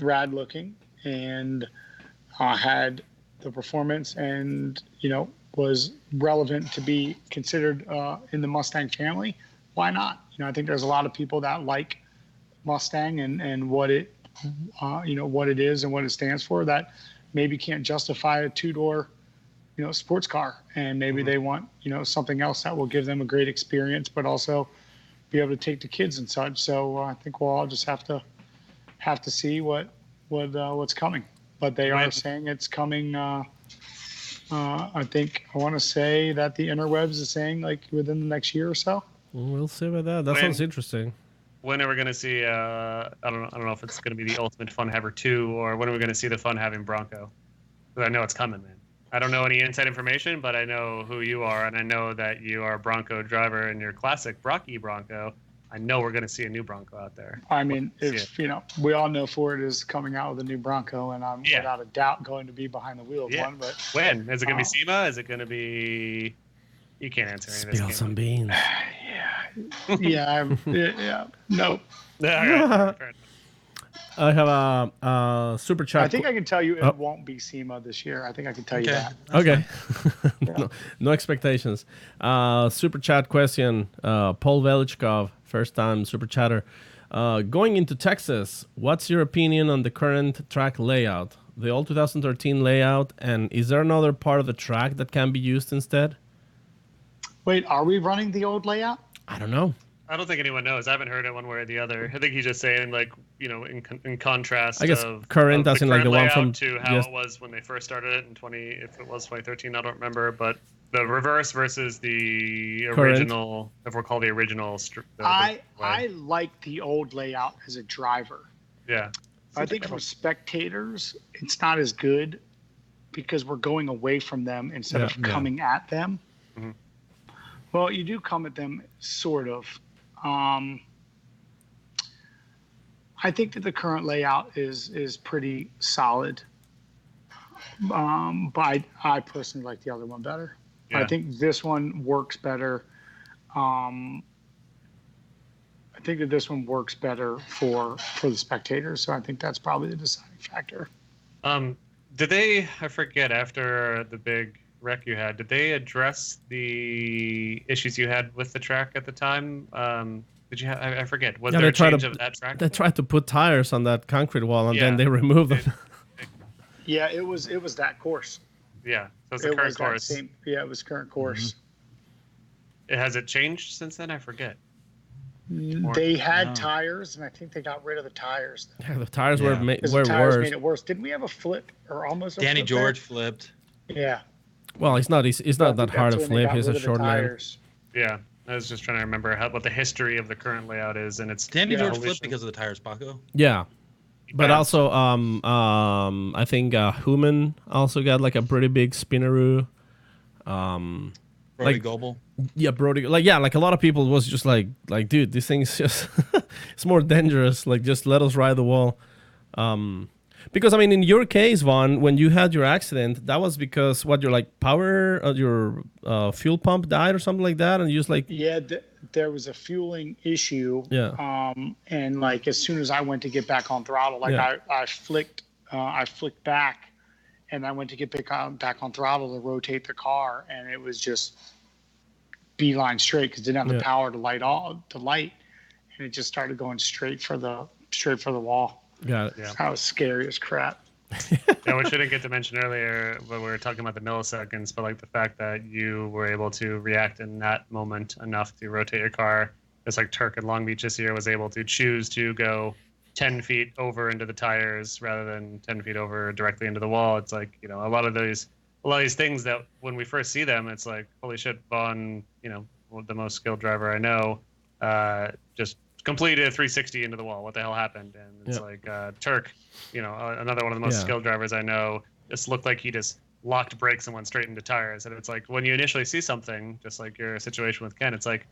rad looking and had the performance and was relevant to be considered in the Mustang family, why not? I think there's a lot of people that like Mustang and what it what it is and what it stands for that maybe can't justify a 2-door sports car, and maybe they want something else that will give them a great experience but also be able to take the kids and such. So I think we'll all just have to see what's coming, but they are saying it's coming. I think I want to say that the interwebs is saying like within the next year or so. We'll see about that. That When- sounds interesting. When are we going to see? I don't know if it's going to be the Ultimate Fun Haver 2 or when are we going to see the Fun Having Bronco? Because I know it's coming, man. I don't know any inside information, but I know who you are, and I know that you are a Bronco driver in your classic Brocky Bronco. I know we're going to see a new Bronco out there. I mean, Let's see if we all know Ford is coming out with a new Bronco, and I'm Yeah. without a doubt going to be behind the wheel of Yeah. one. But When? Is it going to be SEMA? Is it going to be... You can't answer any of this. Spill can some you? beans. yeah, no. All right, fair enough. I have a super chat. I think I can tell you it Oh. won't be SEMA this year. I think I can tell you Okay. that. Okay. no expectations. Super chat question. Paul Velichkov, first time super chatter. Going into Texas, what's your opinion on the current track layout? The old 2013 layout, and is there another part of the track that can be used instead? Wait, are we running the old layout? I don't know. I don't think anyone knows. I haven't heard it one way or the other. I think he's just saying, like, in contrast I guess of current of as in like the one layout from to how yes. it was when they first started it in if it was 2013, I don't remember, but the reverse versus the original, if we're called the original. I like the old layout as a driver. Yeah. I think for spectators, it's not as good because we're going away from them instead of coming at them. Mm-hmm. Well, you do come at them, sort of. I think that the current layout is pretty solid. But I personally like the other one better. Yeah. I think this one works better. I think that this one works better for the spectators, so I think that's probably the deciding factor. Did they? I forget. After the big wreck you had, did they address the issues you had with the track at the time? Did you? I forget. Was there a change of that track? They tried to put tires on that concrete wall, and then Yeah. they removed them. Yeah, it was that course. Yeah, so it's the current course. It was current course. Has it changed since then? I forget. They had tires, and I think they got rid of the tires. Yeah, the tires were The tires worse. made it worse. Didn't we have a flip or almost a Danny flip George there? flipped. Yeah. Well, it's not that hard to That's when they flip. got He's a rid of the short man. tires. Yeah, I was just trying to remember what the history of the current layout is, and it's Danny George evolution. flipped because of the tires, Paco. Yeah. But Yeah. also, I think Human also got like a pretty big spinneroo. Brody Like- Goebel. Yeah, Brody. Like a lot of people was just like, dude, this thing's just it's more dangerous. Like, just let us ride the wall. Because I mean, in your case, Vaughn, when you had your accident, that was because your like power, your fuel pump died or something like that, and you just like Yeah, there was a fueling issue. Yeah. And like as soon as I went to get back on throttle, like Yeah. I flicked back, and I went to get back on throttle to rotate the car, and it was just beeline straight because it didn't have the power to light, and it just started going straight for the wall. got it. Yeah. That was scary as crap. Yeah, which I didn't get to mention earlier when we were talking about the milliseconds, but like the fact that you were able to react in that moment enough to rotate your car, just like Turk in Long Beach this year was able to choose to go 10 feet over into the tires rather than 10 feet over directly into the wall. It's like, a lot of these things that when we first see them, it's like, holy shit, Vaughn, the most skilled driver I know, just completed a 360 into the wall. What the hell happened? And it's like Turk, another one of the most skilled drivers I know, just looked like he just locked brakes and went straight into tires. And it's like when you initially see something, just like your situation with Ken, it's like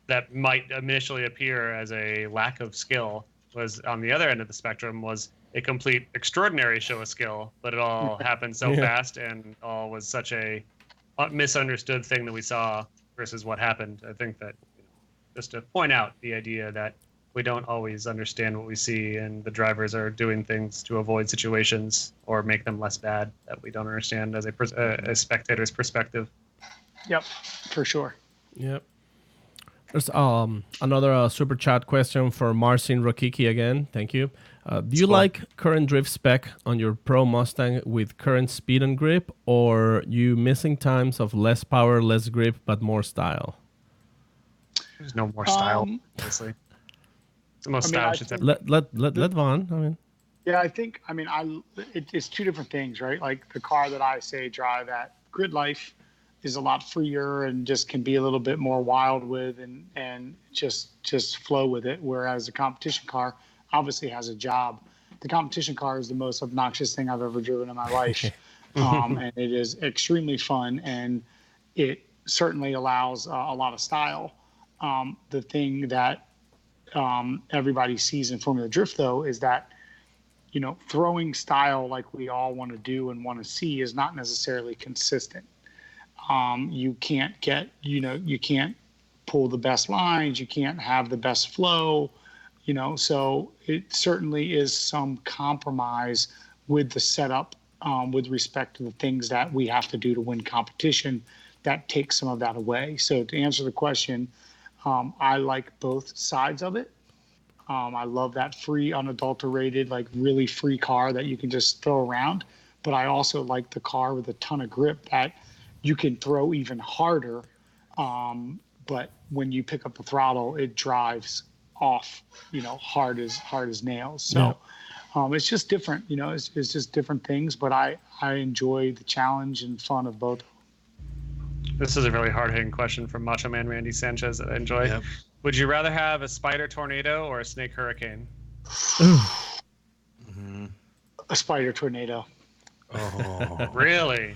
that might initially appear as a lack of skill, was on the other end of the spectrum was a complete extraordinary show of skill, but it all happened so fast and all was such a misunderstood thing that we saw versus what happened. I think that just to point out the idea that we don't always understand what we see, and the drivers are doing things to avoid situations or make them less bad that we don't understand as a spectator's perspective. Yep, for sure. Yep. There's another super chat question for Marcin Rokicki again. Thank you. Do you like current drift spec on your Pro Mustang with current speed and grip, or you missing times of less power, less grip, but more style? There's no more style, obviously. It's the most style shit's ever. Let Vaughn. I mean, Yeah, I think. It's two different things, right? Like the car that I say drive at Gridlife is a lot freer and just can be a little bit more wild with and just flow with it. Whereas the competition car obviously has a job. The competition car is the most obnoxious thing I've ever driven in my life, and it is extremely fun, and it certainly allows a lot of style. The thing that everybody sees in Formula Drift, though, is that throwing style like we all want to do and want to see is not necessarily consistent. You can't get, you can't pull the best lines, you can't have the best flow, so it certainly is some compromise with the setup with respect to the things that we have to do to win competition that takes some of that away. So to answer the question, I like both sides of it. I love that free, unadulterated, like really free car that you can just throw around. But I also like the car with a ton of grip that you can throw even harder. But when you pick up the throttle, it drives off, hard as nails. So it's just different, it's just different things. But I enjoy the challenge and fun of both. This is a really hard-hitting question from Macho Man Randy Sanchez that I enjoy. Yep. Would you rather have a spider tornado or a snake hurricane? A spider tornado. Oh, Really?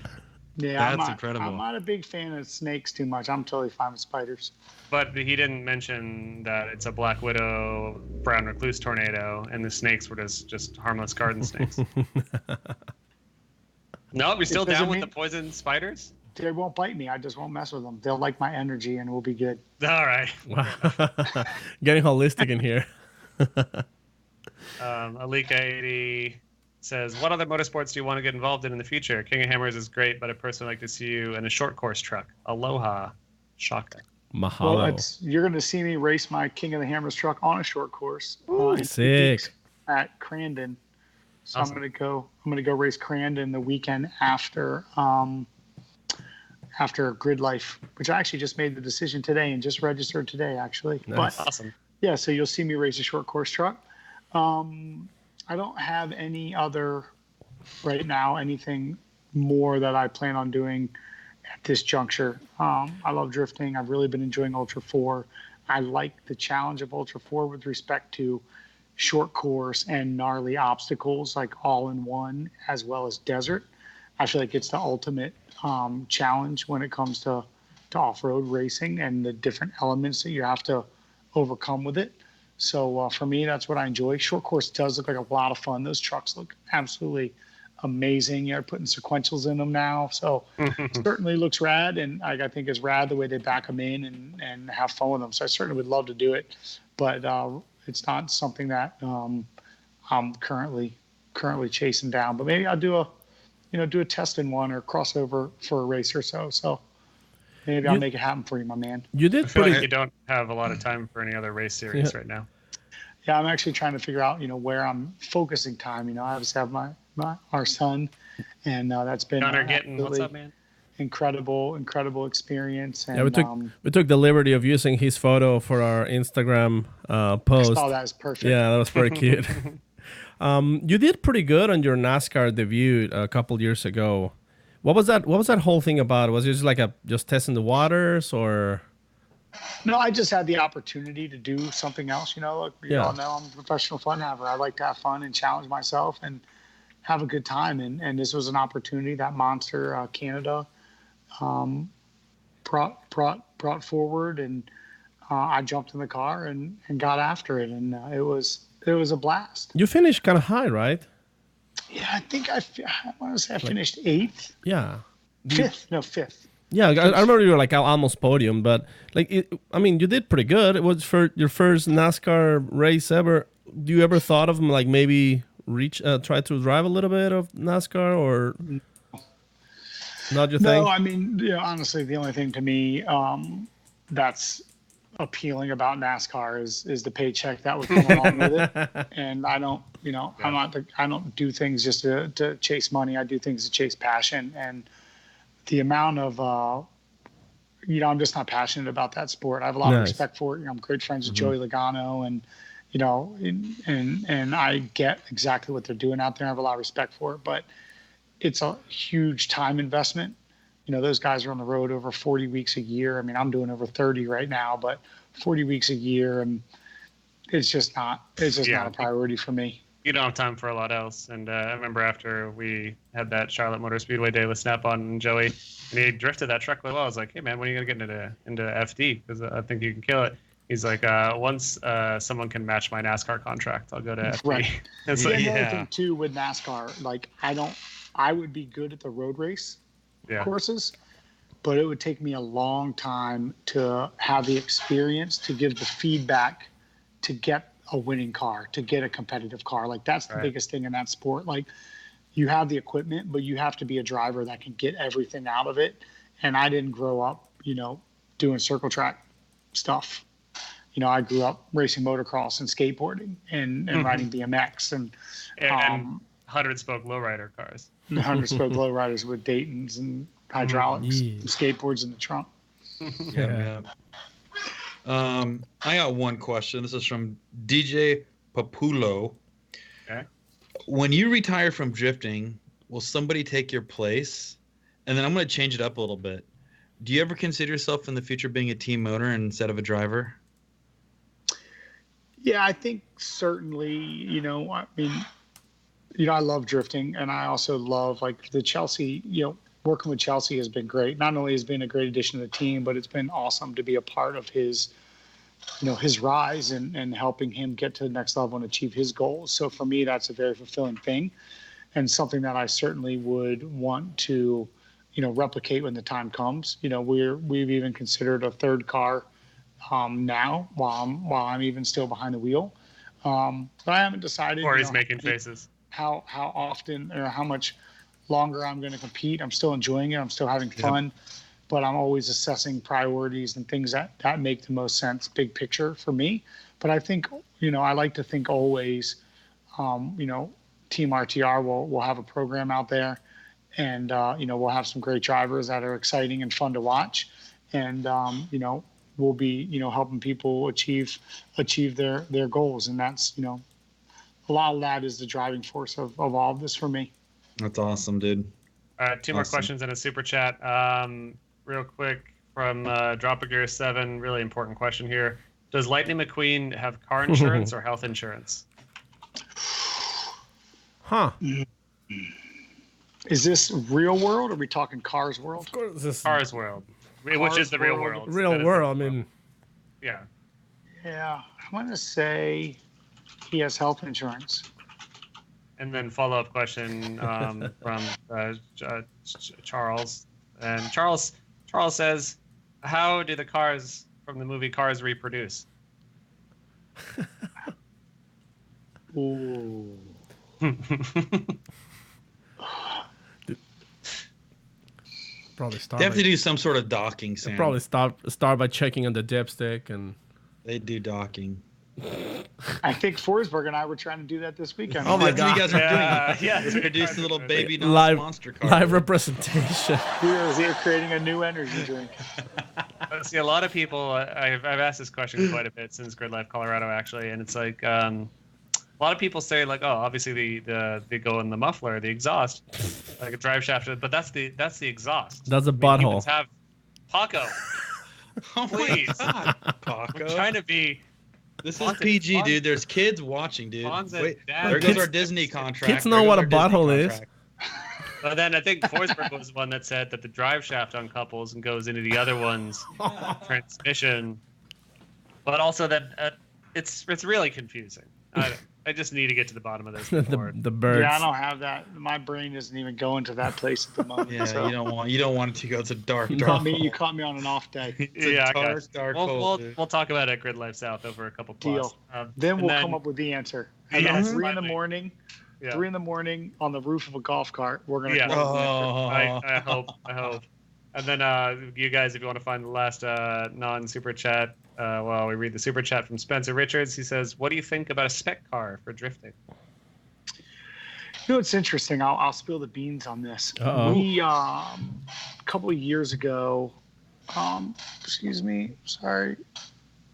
Yeah, That's incredible. I'm not a big fan of snakes too much. I'm totally fine with spiders. But he didn't mention that it's a Black Widow, brown recluse tornado, and the snakes were just harmless garden snakes. No, we still down with the poison spiders? They won't bite me. I just won't mess with them. They'll like my energy and we'll be good. All right. Wow. Getting holistic in here. Alika80 says, what other motorsports do you want to get involved in the future? King of Hammers is great, but I'd personally like to see you in a short course truck. Aloha. Shaka. Mahalo. Well, you're going to see me race my King of the Hammers truck on a short course. Sick. At Crandon. So Awesome. I'm going to go race Crandon the weekend after Gridlife, which I actually just made the decision today and just registered today, actually. Nice. But Awesome. yeah, so you'll see me race a short course truck. I don't have any other right now, anything more that I plan on doing at this juncture. I love drifting. I've really been enjoying Ultra 4. I like the challenge of Ultra 4 with respect to short course and gnarly obstacles, like all in one, as well as desert. I feel like it's the ultimate challenge when it comes to off-road racing and the different elements that you have to overcome with it. So for me, that's what I enjoy. Short course does look like a lot of fun. Those trucks look absolutely amazing. You're putting sequentials in them now. So it certainly looks rad. And I think it's rad the way they back them in and have fun with them. So I certainly would love to do it. But it's not something that I'm currently chasing down. But maybe I'll do a test in one or crossover for a race or so. So maybe I'll make it happen for you, my man. You I did feel pretty like you don't have a lot of time for any other race series right now. Yeah, I'm actually trying to figure out, where I'm focusing time. I obviously have our son, and that's been Connor Gittin, what's up, man? incredible experience. And we took the liberty of using his photo for our Instagram post. oh, that was perfect. Yeah, that was pretty cute. You did pretty good on your NASCAR debut a couple years ago. What was that whole thing about? Was it just like just testing the waters, or? No, I just had the opportunity to do something else. Look, you all know I'm a professional fun haver. I like to have fun and challenge myself and have a good time. And this was an opportunity that Monster Canada brought forward, and I jumped in the car and got after it, and it was a blast. You finished kind of high, right? Yeah, I think I want to say I finished 8th. Yeah. 5th. Yeah, I remember you were like almost podium, but you did pretty good. It was for your first NASCAR race ever. Do you ever thought of like maybe try to drive a little bit of NASCAR, or not your thing? No, honestly, the only thing to me that's appealing about NASCAR is the paycheck that would come along with it. And I don't, I don't do things just to chase money. I do things to chase passion. And the amount of, I'm just not passionate about that sport. I have a lot of respect for it. I'm great friends with Joey Logano, and, and I get exactly what they're doing out there. I have a lot of respect for it, but it's a huge time investment. Those guys are on the road over 40 weeks a year. I'm doing over 30 right now, but 40 weeks a year, and it's just not a priority for me. You don't have time for a lot else. And I remember after we had that Charlotte Motor Speedway day with Snap-on and Joey, and he drifted that truck really well. I was like, hey, man, when are you going to get into FD? Because I think you can kill it. He's like, once someone can match my NASCAR contract, I'll go to FD. Right. It's The like, other thing, too, with NASCAR, like, I would be good at the road race courses, but it would take me a long time to have the experience to give the feedback to get a winning car, to get a competitive car. Like, that's the biggest thing in that sport. Like, you have the equipment, but you have to be a driver that can get everything out of it. And I didn't grow up, doing circle track stuff. I grew up racing motocross and skateboarding and riding BMX and 100-spoke lowrider cars. 100-spoke lowriders with Daytons and hydraulics, and skateboards in the trunk. Yeah. I got one question. This is from DJ Papulo. Okay. When you retire from drifting, will somebody take your place? And then I'm going to change it up a little bit. Do you ever consider yourself in the future being a team owner instead of a driver? Yeah, I think certainly, I love drifting, and I also love like the Chelsea, working with Chelsea has been great. Not only has been a great addition to the team, but it's been awesome to be a part of his rise and helping him get to the next level and achieve his goals. So for me, that's a very fulfilling thing and something that I certainly would want to, replicate when the time comes. We've even considered a third car now while I'm even still behind the wheel. But I haven't decided. Or he's making faces. How often or how much longer I'm going to compete. I'm still enjoying it. I'm still having fun, but I'm always assessing priorities and things that make the most sense, big picture for me. But I think, I like to think always, Team RTR will have a program out there, and we'll have some great drivers that are exciting and fun to watch, and we'll be helping people achieve their goals, and that's a lot of that is the driving force of all of this for me. That's awesome, dude. Two more questions in a super chat. Real quick from Dropagear 7, really important question here. Does Lightning McQueen have car insurance or health insurance? Huh. Is this real world, or are we talking Cars World? Of course, this Cars World, which is the real world. real world. I mean, yeah. Yeah, I'm going to say he has health insurance. And then follow-up question from Charles. And Charles says, how do the cars from the movie Cars reproduce? Ooh. probably start. They have to do some sort of docking, Sam. Probably start by checking on the dipstick and. They do docking. I think Forsberg and I were trying to do that this weekend. Oh my That's what you guys are doing. Yeah. You're introducing a little baby monster car. Live representation. We are creating a new energy drink. See, a lot of people, I've asked this question quite a bit since Gridlife Colorado, actually, and it's like a lot of people say like, oh, obviously they go in the muffler, the exhaust, like a drive shaft, but that's the exhaust. That's a butthole. Humans have Paco. Oh Please. my God, Paco. I'm trying to be. This is PG, dude. There's kids watching, dude. Vaughn's a Wait, dad. there goes our Disney contract. Kids know what a butthole is. But then I think Forsberg was one that said that the drive shaft uncouples and goes into the other one's transmission. But also that it's really confusing. I just need to get to the bottom of this. the birds. Yeah, I don't have that. My brain isn't even going to that place at the moment. Yeah, so. you don't want it to go. It's a dark. You caught me on an off day. Yeah, I got dark you. hole, We'll talk about it at Gridlife South over a couple plus. Deal. Then we'll come up with the answer. And Yes, at 3 in the finally. morning, Yeah. 3 in the morning on the roof of a golf cart, we're gonna. Yeah. come up with the answer. I hope. And then you guys, if you want to find the last non-super chat, we read the super chat from Spencer Richards. He says, "What do you think about a spec car for drifting?" It's interesting. I'll spill the beans on this. Uh-oh. We a couple of years ago. Excuse me. Sorry.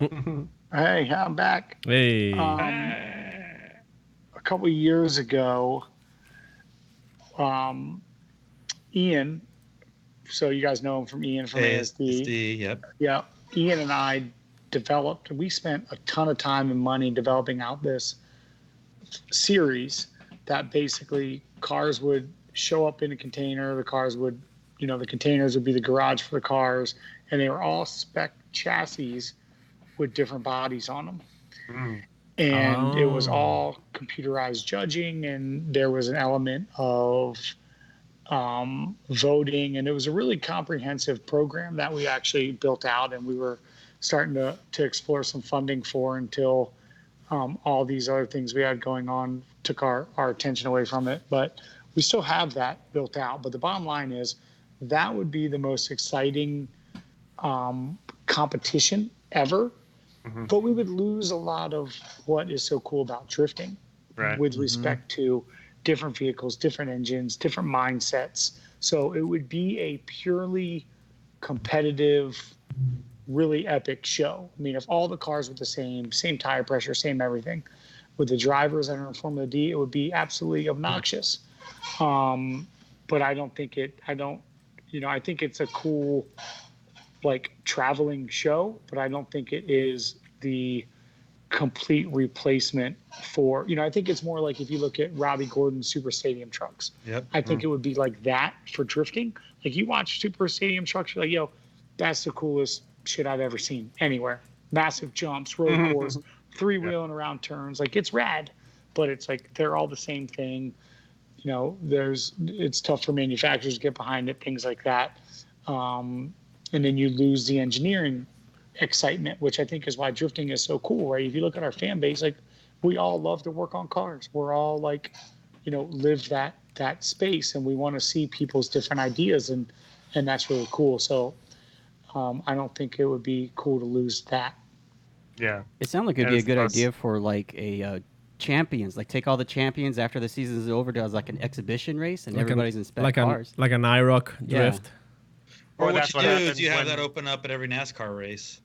Hey, I'm back. Hey. A couple of years ago, Ian. So you guys know him from Ian from ASD. Yep. Yeah, Ian and I developed. We spent a ton of time and money developing out this series that basically cars would show up in a container. The cars would, the containers would be the garage for the cars, and they were all spec chassis with different bodies on them. And it was all computerized judging, and there was an element of voting, and it was a really comprehensive program that we actually built out, and we were starting to explore some funding for until all these other things we had going on took our attention away from it. But we still have that built out. But the bottom line is that would be the most exciting competition ever, but we would lose a lot of what is so cool about drifting, Right. with respect to different vehicles, different engines, different mindsets. So it would be a purely competitive, really epic show. I mean, if all the cars were the same tire pressure, same everything, with the drivers that are in Formula D, it would be absolutely obnoxious. But I don't think I think it's a cool, like, traveling show, but I don't think it is the complete replacement for, I think it's more like if you look at Robbie Gordon's Super Stadium trucks. Yep. I think it would be like that for drifting. Like, you watch Super Stadium trucks, you're like, yo, that's the coolest shit I've ever seen anywhere. Massive jumps, road course, three-wheeling around turns. Like, it's rad, but it's like they're all the same thing. It's tough for manufacturers to get behind it, things like that. And then you lose the engineering excitement, which I think is why drifting is so cool, right? If you look at our fan base, like, we all love to work on cars. We're all like, live that space, and we want to see people's different ideas, and that's really cool. So I don't think it would be cool to lose that. Yeah. It sounded like it'd be a good idea for like a champions, like take all the champions after the season is over to like an exhibition race, and everybody's in spec cars. Like an IROC drift. Or what that's you what do happens is you have when- that open up at every NASCAR race.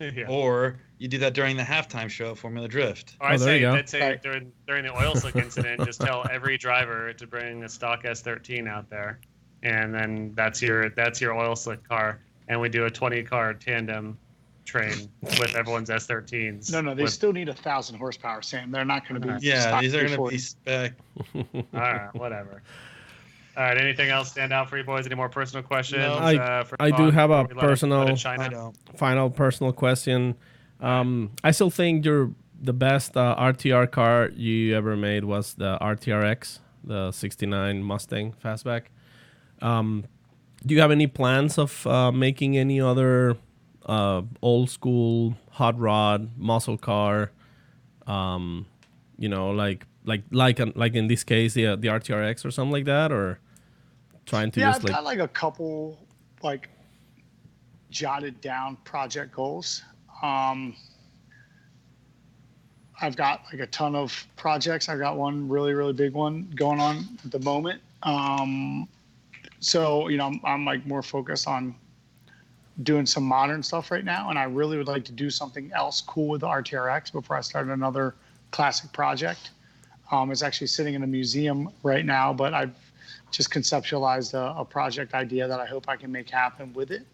Yeah. Or you do that during the halftime show of Formula Drift. Or there you go. I'd say during the oil slick incident, just tell every driver to bring a stock S13 out there, and then that's your oil slick car, and we do a 20-car tandem train with everyone's S13s. No, they still need 1,000 horsepower, Sam. They're not going to be. Yeah, stock these are going to 340. be spec. All right, whatever. All right, anything else stand out for you boys? Any more personal questions? No. For I do Vaughn have a before we let personal- China? I don't. Final personal question. I still think the best RTR car you ever made was the RTRX, the '69 Mustang fastback. Do you have any plans of making any other old school hot rod muscle car? Like in this case the RTRX or something like that, or trying to I've got like a couple like jotted down project goals. I've got like a ton of projects. I've got one really, really big one going on at the moment. So, I'm like more focused on doing some modern stuff right now. And I really would like to do something else cool with the RTRX before I start another classic project. It's actually sitting in a museum right now, but I've just conceptualized a project idea that I hope I can make happen with it.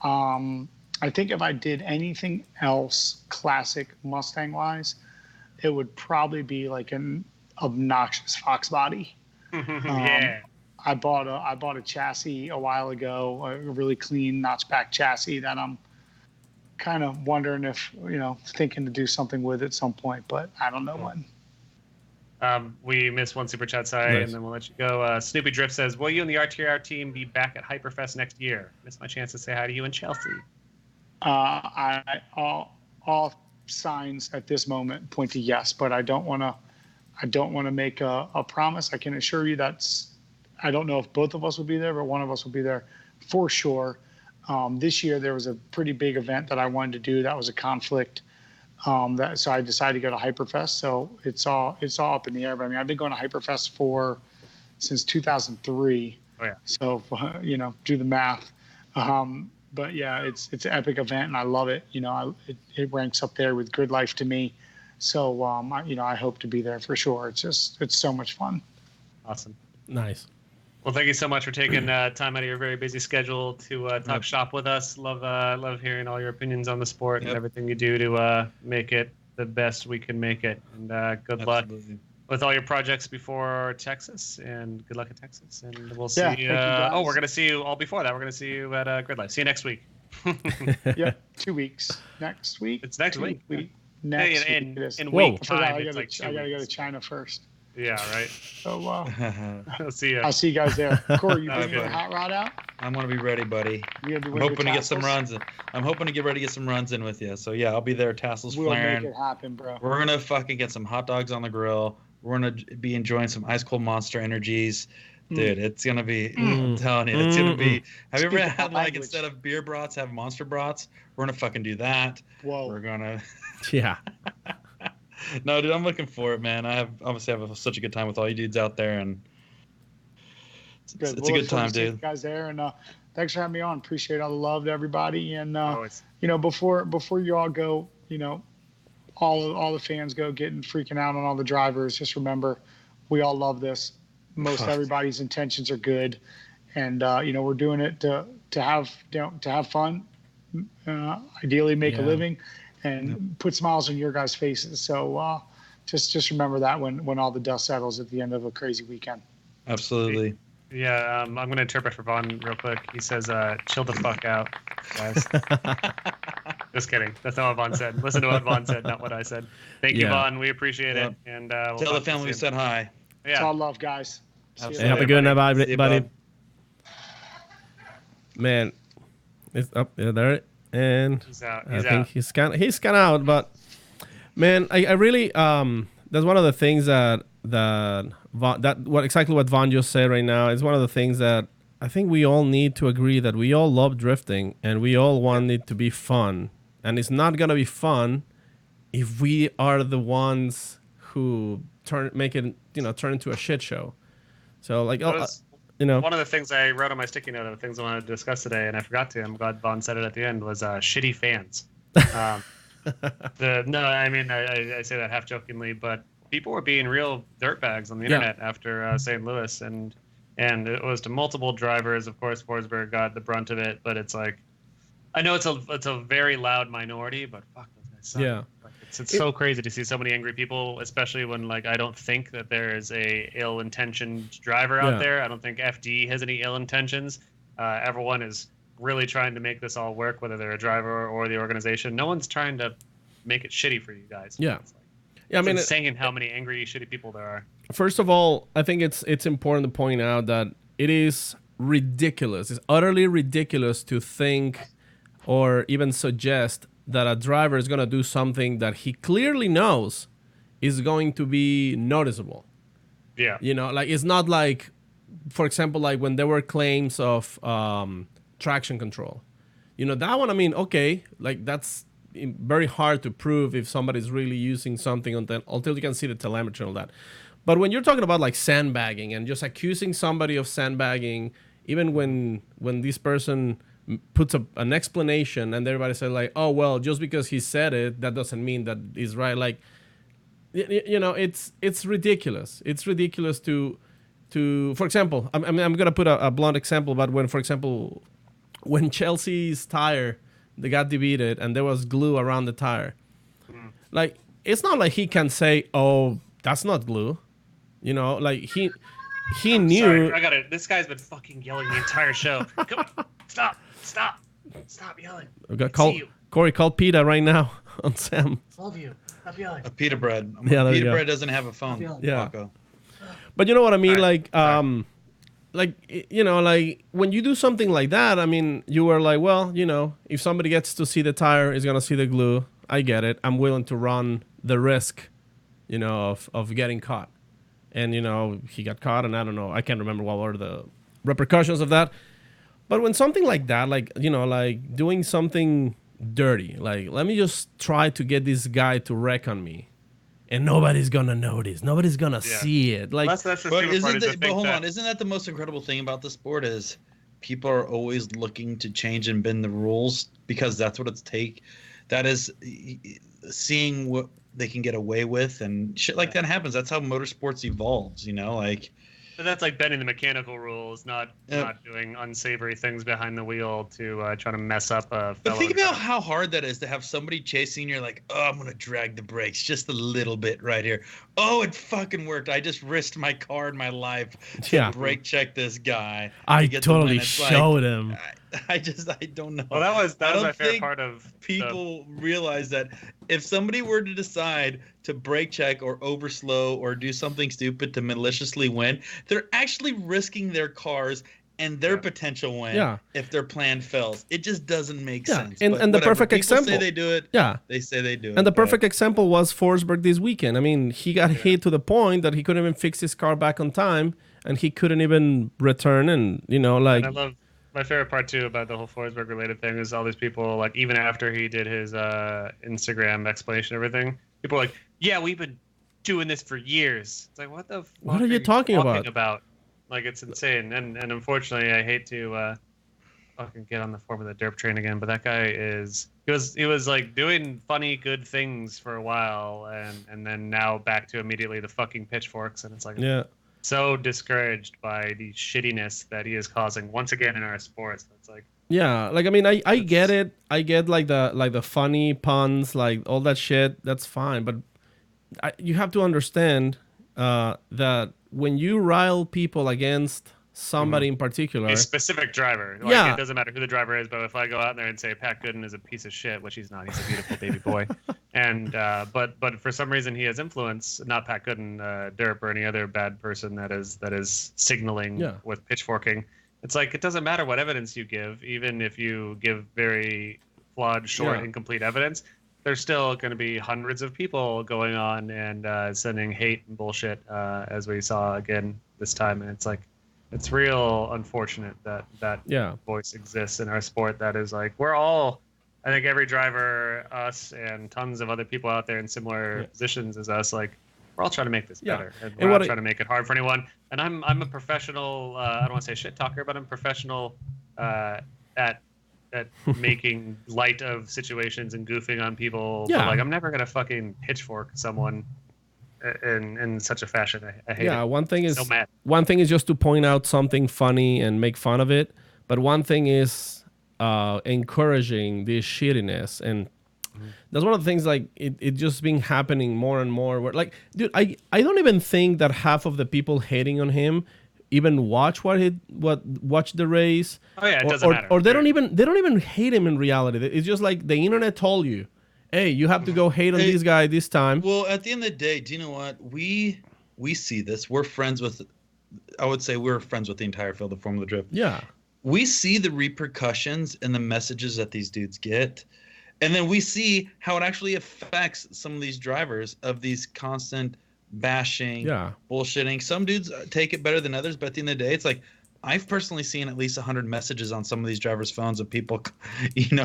I think if I did anything else classic Mustang wise, it would probably be like an obnoxious Fox body. Yeah. I bought a chassis a while ago, a really clean notchback chassis that I'm kind of wondering if, thinking to do something with at some point, but I don't know when. We missed one super chat, sorry, Nice. and then we'll let you go. Snoopy Drift says, will you and the RTR team be back at Hyperfest next year? Missed my chance to say hi to you in Chelsea. All signs at this moment point to yes, but I don't want to make a promise. I can assure you I don't know if both of us will be there, but one of us will be there for sure. This year there was a pretty big event that I wanted to do. That was a conflict. So I decided to go to Hyperfest. So it's all up in the air. But I mean, I've been going to Hyperfest since 2003. Oh, yeah. So do the math. But yeah, it's an epic event and I love it. It ranks up there with Gridlife to me. So I hope to be there for sure. It's so much fun. Awesome. Nice. Well, thank you so much for taking time out of your very busy schedule to talk shop with us. Love hearing all your opinions on the sport and everything you do to make it the best we can make it. And good luck with all your projects before Texas, and good luck at Texas. And we'll see. Yeah, thank you, guys. We're going to see you all before that. We're going to see you at Gridlife. See you next week. Yeah, 2 weeks. Next week? It's next week. Next in week. It is. in Whoa. week I forgot time, I it's gotta like 2 go to weeks. China first. Yeah, right. So I'll see you. I'll see you guys there. Corey, you bringing Okay. your hot rod out? I'm going to be ready, buddy. You gonna be I'm wearing hoping to your get some tassels? runs in. I'm hoping to get ready to get some runs in with you. So yeah, I'll be there, tassels We'll make flaring. it happen, bro. We're gonna fucking get some hot dogs on the grill. We're gonna be enjoying some ice cold Monster Energies. Dude, it's gonna be. I'm telling you, it's gonna be. Have you ever Speak had my like language. instead of beer brats, have monster brats? We're gonna fucking do that. Whoa. We're gonna. Yeah. No, dude, I'm looking for it, man. I have such a good time with all you dudes out there, and it's Good. a We'll good look forward time, to seeing dude. you guys there, and thanks for having me on. Appreciate all the love to everybody, and Always. you know, before you all go, you know, all the fans go getting freaking out on all the drivers. Just remember, we all love this. Most everybody's intentions are good, and you know, we're doing it to have fun, ideally make a Yeah. living, and put smiles on your guys' faces. So just remember that when all the dust settles at the end of a crazy weekend. Absolutely. Yeah, I'm going to interpret for Vaughn real quick. He says, chill the fuck out, guys. Just kidding. That's not what Vaughn said. Listen to what Vaughn said, not what I said. Thank you, Yeah. Vaughn. We appreciate Yep. it. And Tell we'll the talk to you family we soon. said hi. It's Yeah. all love, guys. See you Absolutely. later. Have a good night, See you, buddy. bud. Man, it's up there, and He's out. I He's think out. he's kind of out. But man, I really that's one of the things that what exactly what Vaughn just said right now is one of the things that I think we all need to agree that we all love drifting and we all want it to be fun, and it's not gonna be fun if we are the ones who turn into a shit show. So like, That was you know, one of the things I wrote on my sticky note of the things I wanted to discuss today, and I forgot to. I'm glad Vaughn said it at the end, was shitty fans. I say that half jokingly, but people were being real dirtbags on the Yeah. internet after St. Louis, and it was to multiple drivers. Of course, Forsberg got the brunt of it, but it's like, I know it's a very loud minority, but fuck those guys suck. Yeah. Like, it's so crazy to see so many angry people, especially when like I don't think that there is a ill-intentioned driver out Yeah. there. I don't think FD has any ill intentions. Everyone is really trying to make this all work, whether they're a driver or the organization. No one's trying to make it shitty for you guys. Yeah. It's like, yeah, I it's mean, insane how many angry, shitty people there are. first of all, I think it's important to point out that it is ridiculous. It's utterly ridiculous to think or even suggest that a driver is going to do something that he clearly knows is going to be noticeable. Yeah. You know, like it's not like, for example, like when there were claims of traction control. You know, that one, I mean, okay, like that's very hard to prove if somebody's really using something until you can see the telemetry and all that. But when you're talking about like sandbagging and just accusing somebody of sandbagging, even when this person puts an explanation and everybody says like, oh, well, just because he said it, that doesn't mean that he's right. Like, you know, it's ridiculous. It's ridiculous to for example, I'm going to put a blunt example, but when Chelsea's tire, they got debeated and there was glue around the tire. Like, it's not like he can say, oh, that's not glue. You know, like he knew. Sorry, I got it. This guy's been fucking yelling the entire show. Come on, stop yelling. We got I see you. Corey, call PETA right now on Sam. Love you. Stop yelling. A pita bread. Yeah, there you Pita go. bread doesn't have a phone. Yeah. Paco. But you know what I mean? Alright. Like, you know, like when you do something like that, I mean, you were like, well, you know, if somebody gets to see the tire, is going to see the glue. I get it. I'm willing to run the risk, you know, of getting caught. And, you know, he got caught, and I don't know. I can't remember what were the repercussions of that. But when something like that, like, you know, like doing something dirty, like, let me just try to get this guy to wreck on me. And nobody's going to notice. Nobody's going to see it. Like, That's the But stupid part. hold on, isn't that the most incredible thing about the sport is people are always looking to change and bend the rules because that's what it's take. That is seeing what they can get away with and shit like that happens. That's how motorsports evolves, you know, like But that's like bending the mechanical rules, not doing unsavory things behind the wheel to try to mess up a fellow. But think driver. about how hard that is to have somebody chasing you. You're like, oh, I'm going to drag the brakes just a little bit right here. Oh, it fucking worked. I just risked my car and my life to Yeah. brake check this guy. I to get the win. totally It's like, showed him. I don't know. Well, that was I my don't favorite think part of people realize that if somebody were to decide to brake check or overslow or do something stupid to maliciously win, they're actually risking their cars and their potential win Yeah. if their plan fails. It just doesn't make Yeah, sense. and But the whatever. perfect People example. say they do it. Yeah. They say they do it. And the but- perfect example was Forsberg this weekend. I mean, he got hit to the point that he couldn't even fix his car back on time. and he couldn't even return. And like, And I love my favorite part too about the whole Forsberg related thing is all these people, like, even after he did his Instagram explanation of everything, people are like, yeah, we've been doing this for years. It's like, what the fuck what are you talking about? Like, it's insane. And unfortunately, I hate to fucking get on the Formula Derp train again, but that guy he was like doing funny, good things for a while, and then now back to immediately the fucking pitchforks, and it's like, yeah. So discouraged by the shittiness that he is causing once again in our sports. It's like, yeah, like, I mean, I get it. I get like the funny puns, like all that shit. That's fine, but you have to understand that when you rile people against somebody in particular, a specific driver. Like, yeah, it doesn't matter who the driver is, but if I go out there and say Pat Gooden is a piece of shit, which he's not, he's a beautiful baby boy, and but for some reason he has influence, not Pat Gooden, Derp, or any other bad person that is signaling with pitchforking. It's like, it doesn't matter what evidence you give, even if you give very flawed, short, incomplete evidence. There's still going to be hundreds of people going on and sending hate and bullshit, as we saw again this time, and it's like, it's real unfortunate that voice exists in our sport. That is like, we're all, I think every driver, us, and tons of other people out there in similar positions as us, like, we're all trying to make this better. And we're not trying to make it hard for anyone. And I'm a professional, I don't want to say shit talker, but I'm professional at making light of situations and goofing on people. Yeah. But, like, I'm never going to fucking pitchfork someone in such a fashion. I hate it. One thing is so mad. One thing is just to point out something funny and make fun of it, but one thing is encouraging this shittiness, and that's one of the things, like, it just been happening more and more where, like, dude, I don't even think that half of the people hating on him even watch watch the race. Oh yeah, it doesn't matter. Or they don't even hate him in reality. It's just like the internet told you, hey, you have to go hate on this guy this time. Well, at the end of the day, do you know what? We see this. We're friends with, I would say we're friends with the entire field of Formula Drift. Yeah. We see the repercussions and the messages that these dudes get. And then we see how it actually affects some of these drivers of these constant bashing, bullshitting. Some dudes take it better than others, but at the end of the day, it's like, I've personally seen at least 100 messages on some of these drivers' phones of people,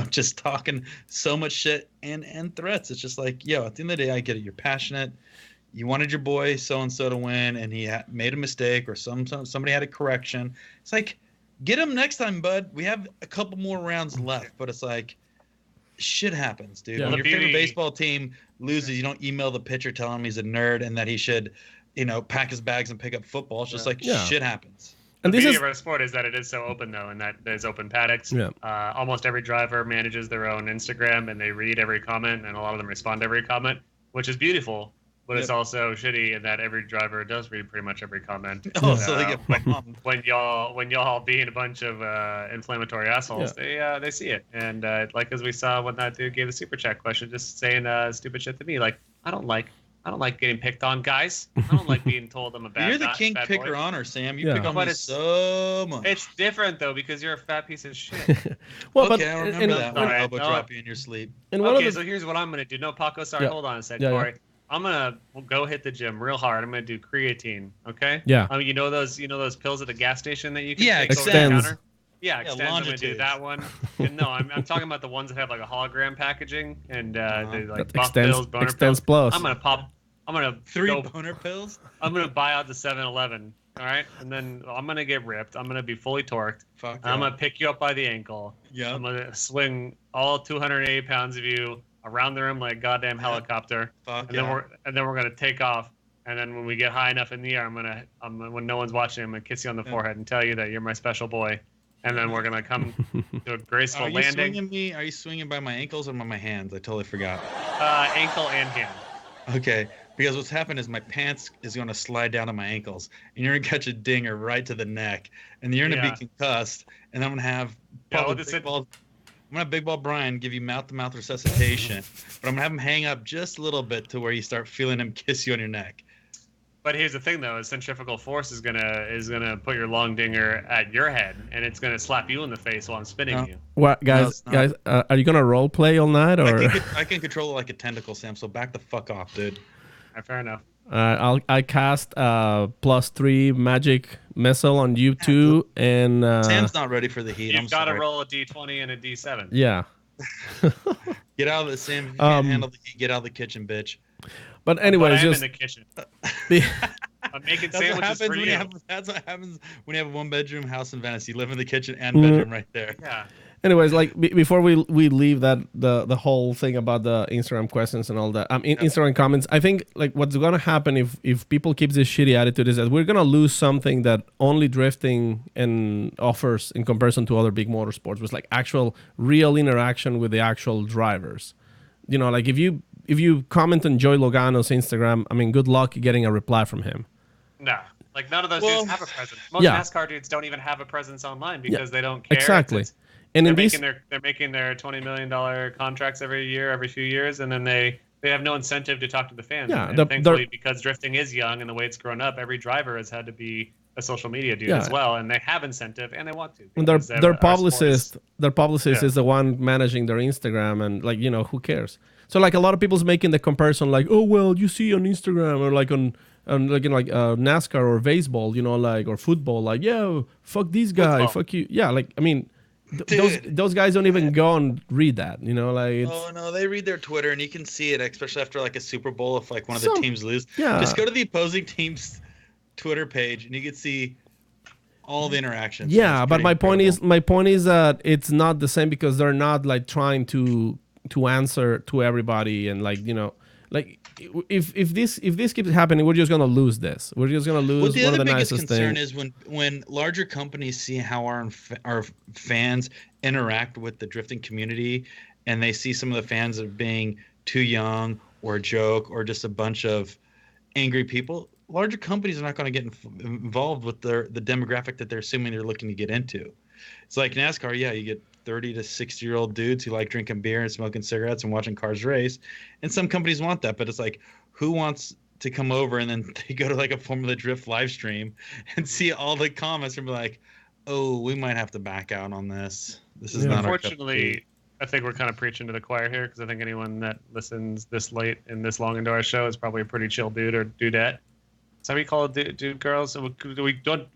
just talking so much shit and threats. It's just like, yo, at the end of the day, I get it. You're passionate. You wanted your boy so-and-so to win, and he made a mistake, or somebody had a correction. It's like, get him next time, bud. We have a couple more rounds left, but it's like, shit happens, dude. When your favorite baseball team loses, you don't email the pitcher telling him he's a nerd and that he should, pack his bags and pick up football. It's just like, shit happens. And the beauty of our sport is that it is so open, though, and that there's open paddocks. Yeah. Almost every driver manages their own Instagram, and they read every comment, and a lot of them respond to every comment, which is beautiful. But it's also shitty in that every driver does read pretty much every comment. Oh, so they get when y'all being a bunch of inflammatory assholes, they see it. And like, as we saw when that dude gave the super chat question, just saying stupid shit to me, like, I don't like getting picked on, guys. I don't like being told I'm a bad. You're the king picker honor, Sam. You pick on me so much. It's different though, because you're a fat piece of shit. Well, okay, I remember that when I elbow drop you in your sleep. So here's what I'm gonna do. No, Paco, sorry, hold on a second, Corey. I'm gonna go hit the gym real hard. I'm gonna do creatine. Okay. Yeah. You know those pills at the gas station that you can take extends. over the counter? Yeah, extends. I'm gonna do that one. And no, I'm talking about the ones that have like a hologram packaging and they like buff pills, boner extends pills. Plus. I'm gonna 3 boner pills. I'm gonna buy out the 7-Eleven. All right, and then I'm gonna get ripped. I'm gonna be fully torqued. I'm gonna pick you up by the ankle. Yeah. I'm gonna swing all 280 pounds of you around the room like a goddamn helicopter. And then we're gonna take off. And then when we get high enough in the air, when no one's watching, I'm gonna kiss you on the forehead and tell you that you're my special boy. And then we're gonna come to a graceful landing. Are you swinging by my ankles or by my hands? I totally forgot. Ankle and hand. Okay, because what's happened is my pants is going to slide down to my ankles, and you're going to catch a dinger right to the neck, and you're going to be concussed, and I'm going to have Big Ball Brian give you mouth-to-mouth resuscitation, but I'm going to have him hang up just a little bit to where you start feeling him kiss you on your neck. But here's the thing, though: is centrifugal force is gonna put your long dinger at your head, and it's gonna slap you in the face while I'm spinning you. What, guys? Are you gonna role play all night, or I can control it like a tentacle, Sam. So back the fuck off, dude. Fair enough. I cast +3 magic missile on you two, and Sam's not ready for the heat. You've got to sorry. roll a d20 and a d7. yeah. Get out of the Sam. If you can't handle the heat, get out of the kitchen, bitch. But But anyways, I am just in the kitchen. the- I'm making That's what sandwiches happens for when you. that's what happens when you have a 1-bedroom house in Venice. You live in the kitchen and bedroom right there. Yeah. anyways, like before we leave that the whole thing about the Instagram questions and all that, Instagram comments, I think like what's gonna happen if people keep this shitty attitude is that we're gonna lose something that only drifting and offers in comparison to other big motorsports, was like actual real interaction with the actual drivers. You know, like if you comment on Joey Logano's Instagram, I mean, good luck getting a reply from him. No. Like none of those Well, dudes have a presence. Most yeah. NASCAR dudes don't even have a presence online because they don't care. Exactly. They're And in these, making their $20 million contracts every few years, and then they have no incentive to talk to the fans. Yeah, and thankfully, because drifting is young and the way it's grown up, every driver has had to be a social media dude as well, and they have incentive and they want to. and because their our sport is- publicist is the one managing their Instagram, and like, you know, who cares? So like a lot of people's making the comparison, like, oh well, you see on Instagram or like on like in NASCAR or baseball, you know, like, or football, like, yo, fuck these guys, Football. fuck you, yeah, like, I mean, Dude. those guys don't even go and read that, you know, like it's, Oh no, they read their Twitter and you can see it, especially after like a Super Bowl if like one of the Some- teams lose. yeah. Just go to the opposing team's Twitter page and you can see all the interactions. yeah, It's but pretty incredible. my point is that it's not the same because they're not like trying to answer to everybody, and like, you know, like if this keeps happening, we're just gonna lose this. We're just gonna lose Well, the one of other the biggest nicest concern things. is when larger companies see how our fans interact with the drifting community, and they see some of the fans of being too young or a joke or just a bunch of angry people. Larger companies are not going to get involved with the demographic that they're assuming they're looking to get into. It's like NASCAR, yeah, you get 30 to 60-year-old dudes who like drinking beer and smoking cigarettes and watching cars race, and some companies want that, but it's like, who wants to come over and then they go to like a Formula Drift live stream and see all the comments and be like, oh, we might have to back out on this. This is not our cup of tea. Unfortunately, I think we're kind of preaching to the choir here because I think anyone that listens this late and this long into our show is probably a pretty chill dude or dudette. Is that what you call it, dude girls? So we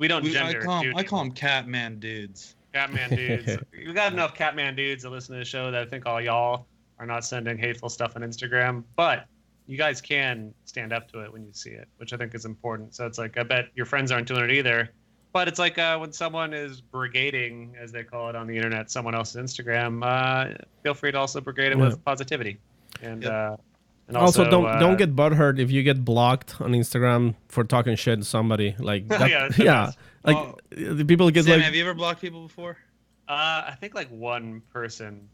don't gender. I call them Catman dudes. Catman dudes. We got enough Catman dudes that listen to the show that I think all y'all are not sending hateful stuff on Instagram, but you guys can stand up to it when you see it, which I think is important. So it's like, I bet your friends aren't doing it either. But it's like when someone is brigading, as they call it on the internet, someone else's Instagram, feel free to also brigade it with positivity. And and Also, don't get butthurt if you get blocked on Instagram for talking shit to somebody. Like that, Yeah, that's yeah, nice. like the people get Sam, like, have you ever blocked people before? I think like one person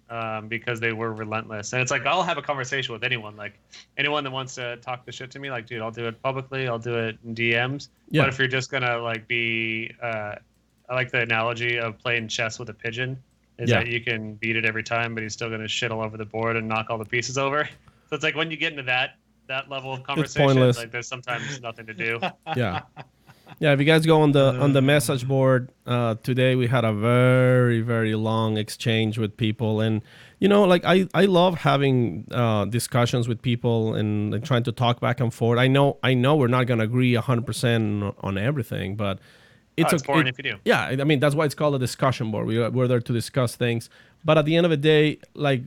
because they were relentless, and it's like I'll have a conversation with anyone, like anyone that wants to talk the shit to me, like, dude, I'll do it publicly, I'll do it in DMs. Yeah. But if you're just gonna like be, I like the analogy of playing chess with a pigeon, is Yeah. that you can beat it every time, but he's still gonna shit all over the board and knock all the pieces over. So it's like when you get into that level of conversation, pointless. like there's sometimes nothing to do. yeah, yeah. If you guys go on the message board today, we had a very, very long exchange with people, and you know, like I love having discussions with people and trying to talk back and forth. I know we're not gonna agree 100% on everything, but it's important if you do. Yeah, I mean, that's why it's called a discussion board. We're there to discuss things, but at the end of the day, like,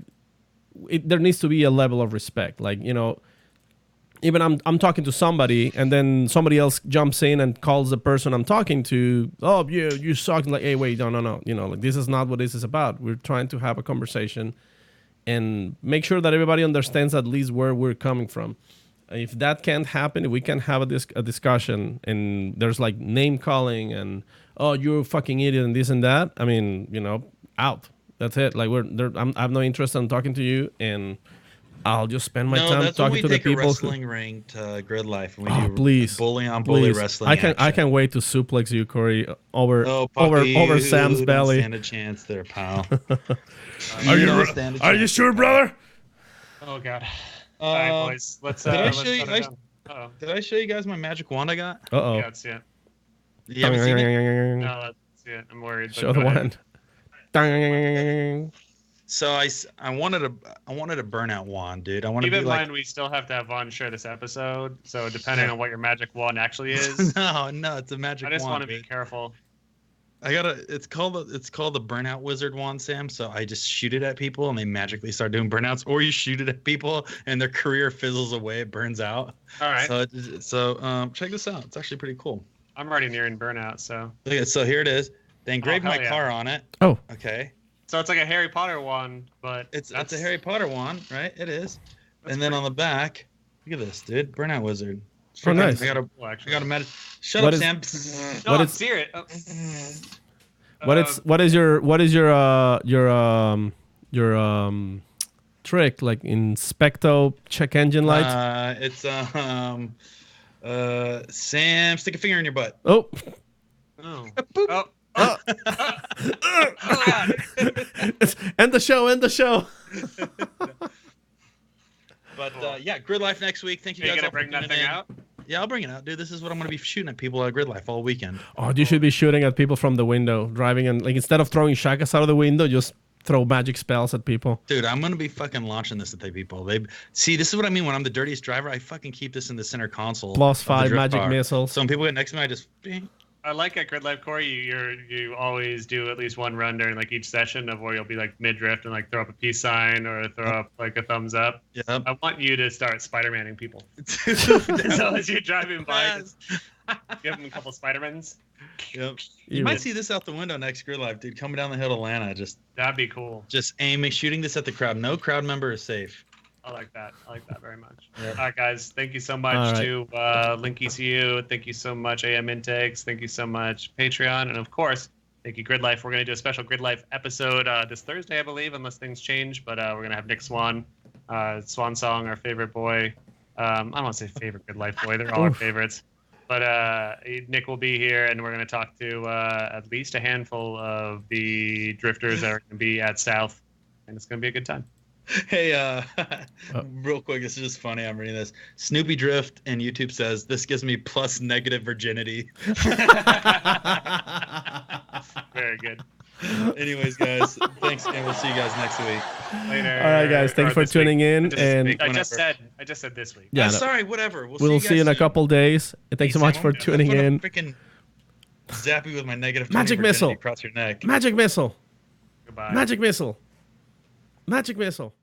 there needs to be a level of respect. Like, you know, even I'm talking to somebody, and then somebody else jumps in and calls the person I'm talking to, oh, you suck. Like, hey, wait, no. You know, like, this is not what this is about. We're trying to have a conversation and make sure that everybody understands at least where we're coming from. If that can't happen, if we can have a discussion and there's like name calling and, oh, you're a fucking idiot and this and that, I mean, you know, out. That's it. Like, I have no interest in talking to you, and I'll just spend my time that's talking when to we the take a people. wrestling ring to Gridlife and we do Please, bully on bully please. wrestling. I action. can't wait to suplex you, Corey, over Puppy, Sam's you belly. Don't stand a chance there, pal. Are you don't stand a are you chance. sure, brother? Oh god. All right, boys. Let's. Did I let's show you? shut it down. Uh-oh. Did I show you guys my magic wand I got? Uh Yeah, let's see it. You haven't seen it? No, let's see it. I'm worried. but Show the go ahead. one. So I wanted a burnout wand, dude. I want to Keep be in like. mind, we still have to have Vaughn share this episode. So depending on what your magic wand actually is, no, it's a magic I just wand. want to be careful. It's called the burnout wizard wand, Sam. So I just shoot it at people and they magically start doing burnouts, or you shoot it at people and their career fizzles away, it burns out. All right. So check this out. It's actually pretty cool. I'm already nearing burnout, so. Look at, so here it is. They engraved hell my yeah. car on it. Oh. Okay. So it's like a Harry Potter wand, but It's a Harry Potter wand, right? It is. And then on the back, look at this, dude. Burnout wizard. Oh, nice. I got cool, a actually. med. Shut What up, is- Sam. No, What I'm is- serious. Oh. What is your trick like in Specto check engine light? It's Sam, stick a finger in your butt. Oh. Oh. Boop. Oh. End the show. But yeah, Gridlife next week. Thank you Are you guys gonna all for bring that tuning thing in. out? Yeah, I'll bring it out, dude. This is what I'm gonna be shooting at people at Gridlife all weekend. Oh, you should be shooting at people from the window, driving, and like instead of throwing shakas out of the window, just throw magic spells at people. Dude, I'm gonna be fucking launching this at the people. See, this is what I mean when I'm the dirtiest driver. I fucking keep this in the center console. Plus of the 5 drift magic car. missiles. So when people get next to me, I just bing. I like at Gridlife Corey, you always do at least one run during like each session of where you'll be like mid drift and like throw up a peace sign or throw up like a thumbs up. Yep. I want you to start Spider-Manning people. Dude, So as you're driving by, Yes. just give them a couple Spider-Mans. Yep. You You might would. see this out the window next Gridlife, dude. Coming down the hill to Atlanta, That'd be cool. just aiming, shooting this at the crowd. No crowd member is safe. I like that. I like that very much. Yeah. All right, guys. Thank you so much All right. to LinkECU. Thank you so much, AM Intakes. Thank you so much, Patreon. And of course, thank you, Gridlife. We're going to do a special Gridlife episode this Thursday, I believe, unless things change. But we're going to have Nick Swan, Swan Song, our favorite boy. I don't want to say favorite Gridlife boy. They're all our Oof. favorites. But Nick will be here, and we're going to talk to at least a handful of the drifters that are going to be at South. And it's going to be a good time. Hey, real quick, this is just funny. I'm reading this. Snoopy Drift and YouTube says this gives me plus negative virginity. Very good. Anyways, guys, thanks, and we'll see you guys next week. Later. All right, guys. Thank Or you for this week. tuning in, This and week. I Whenever. just said this week. yeah, no, Sorry, whatever. we'll see you in a soon. couple days. And thanks so Hey, much Sam, for I'm tuning gonna in. Freaking zap you with my negative Magic 20 virginity missile. across your neck. Magic missile. Goodbye. Magic missile. Magic missile.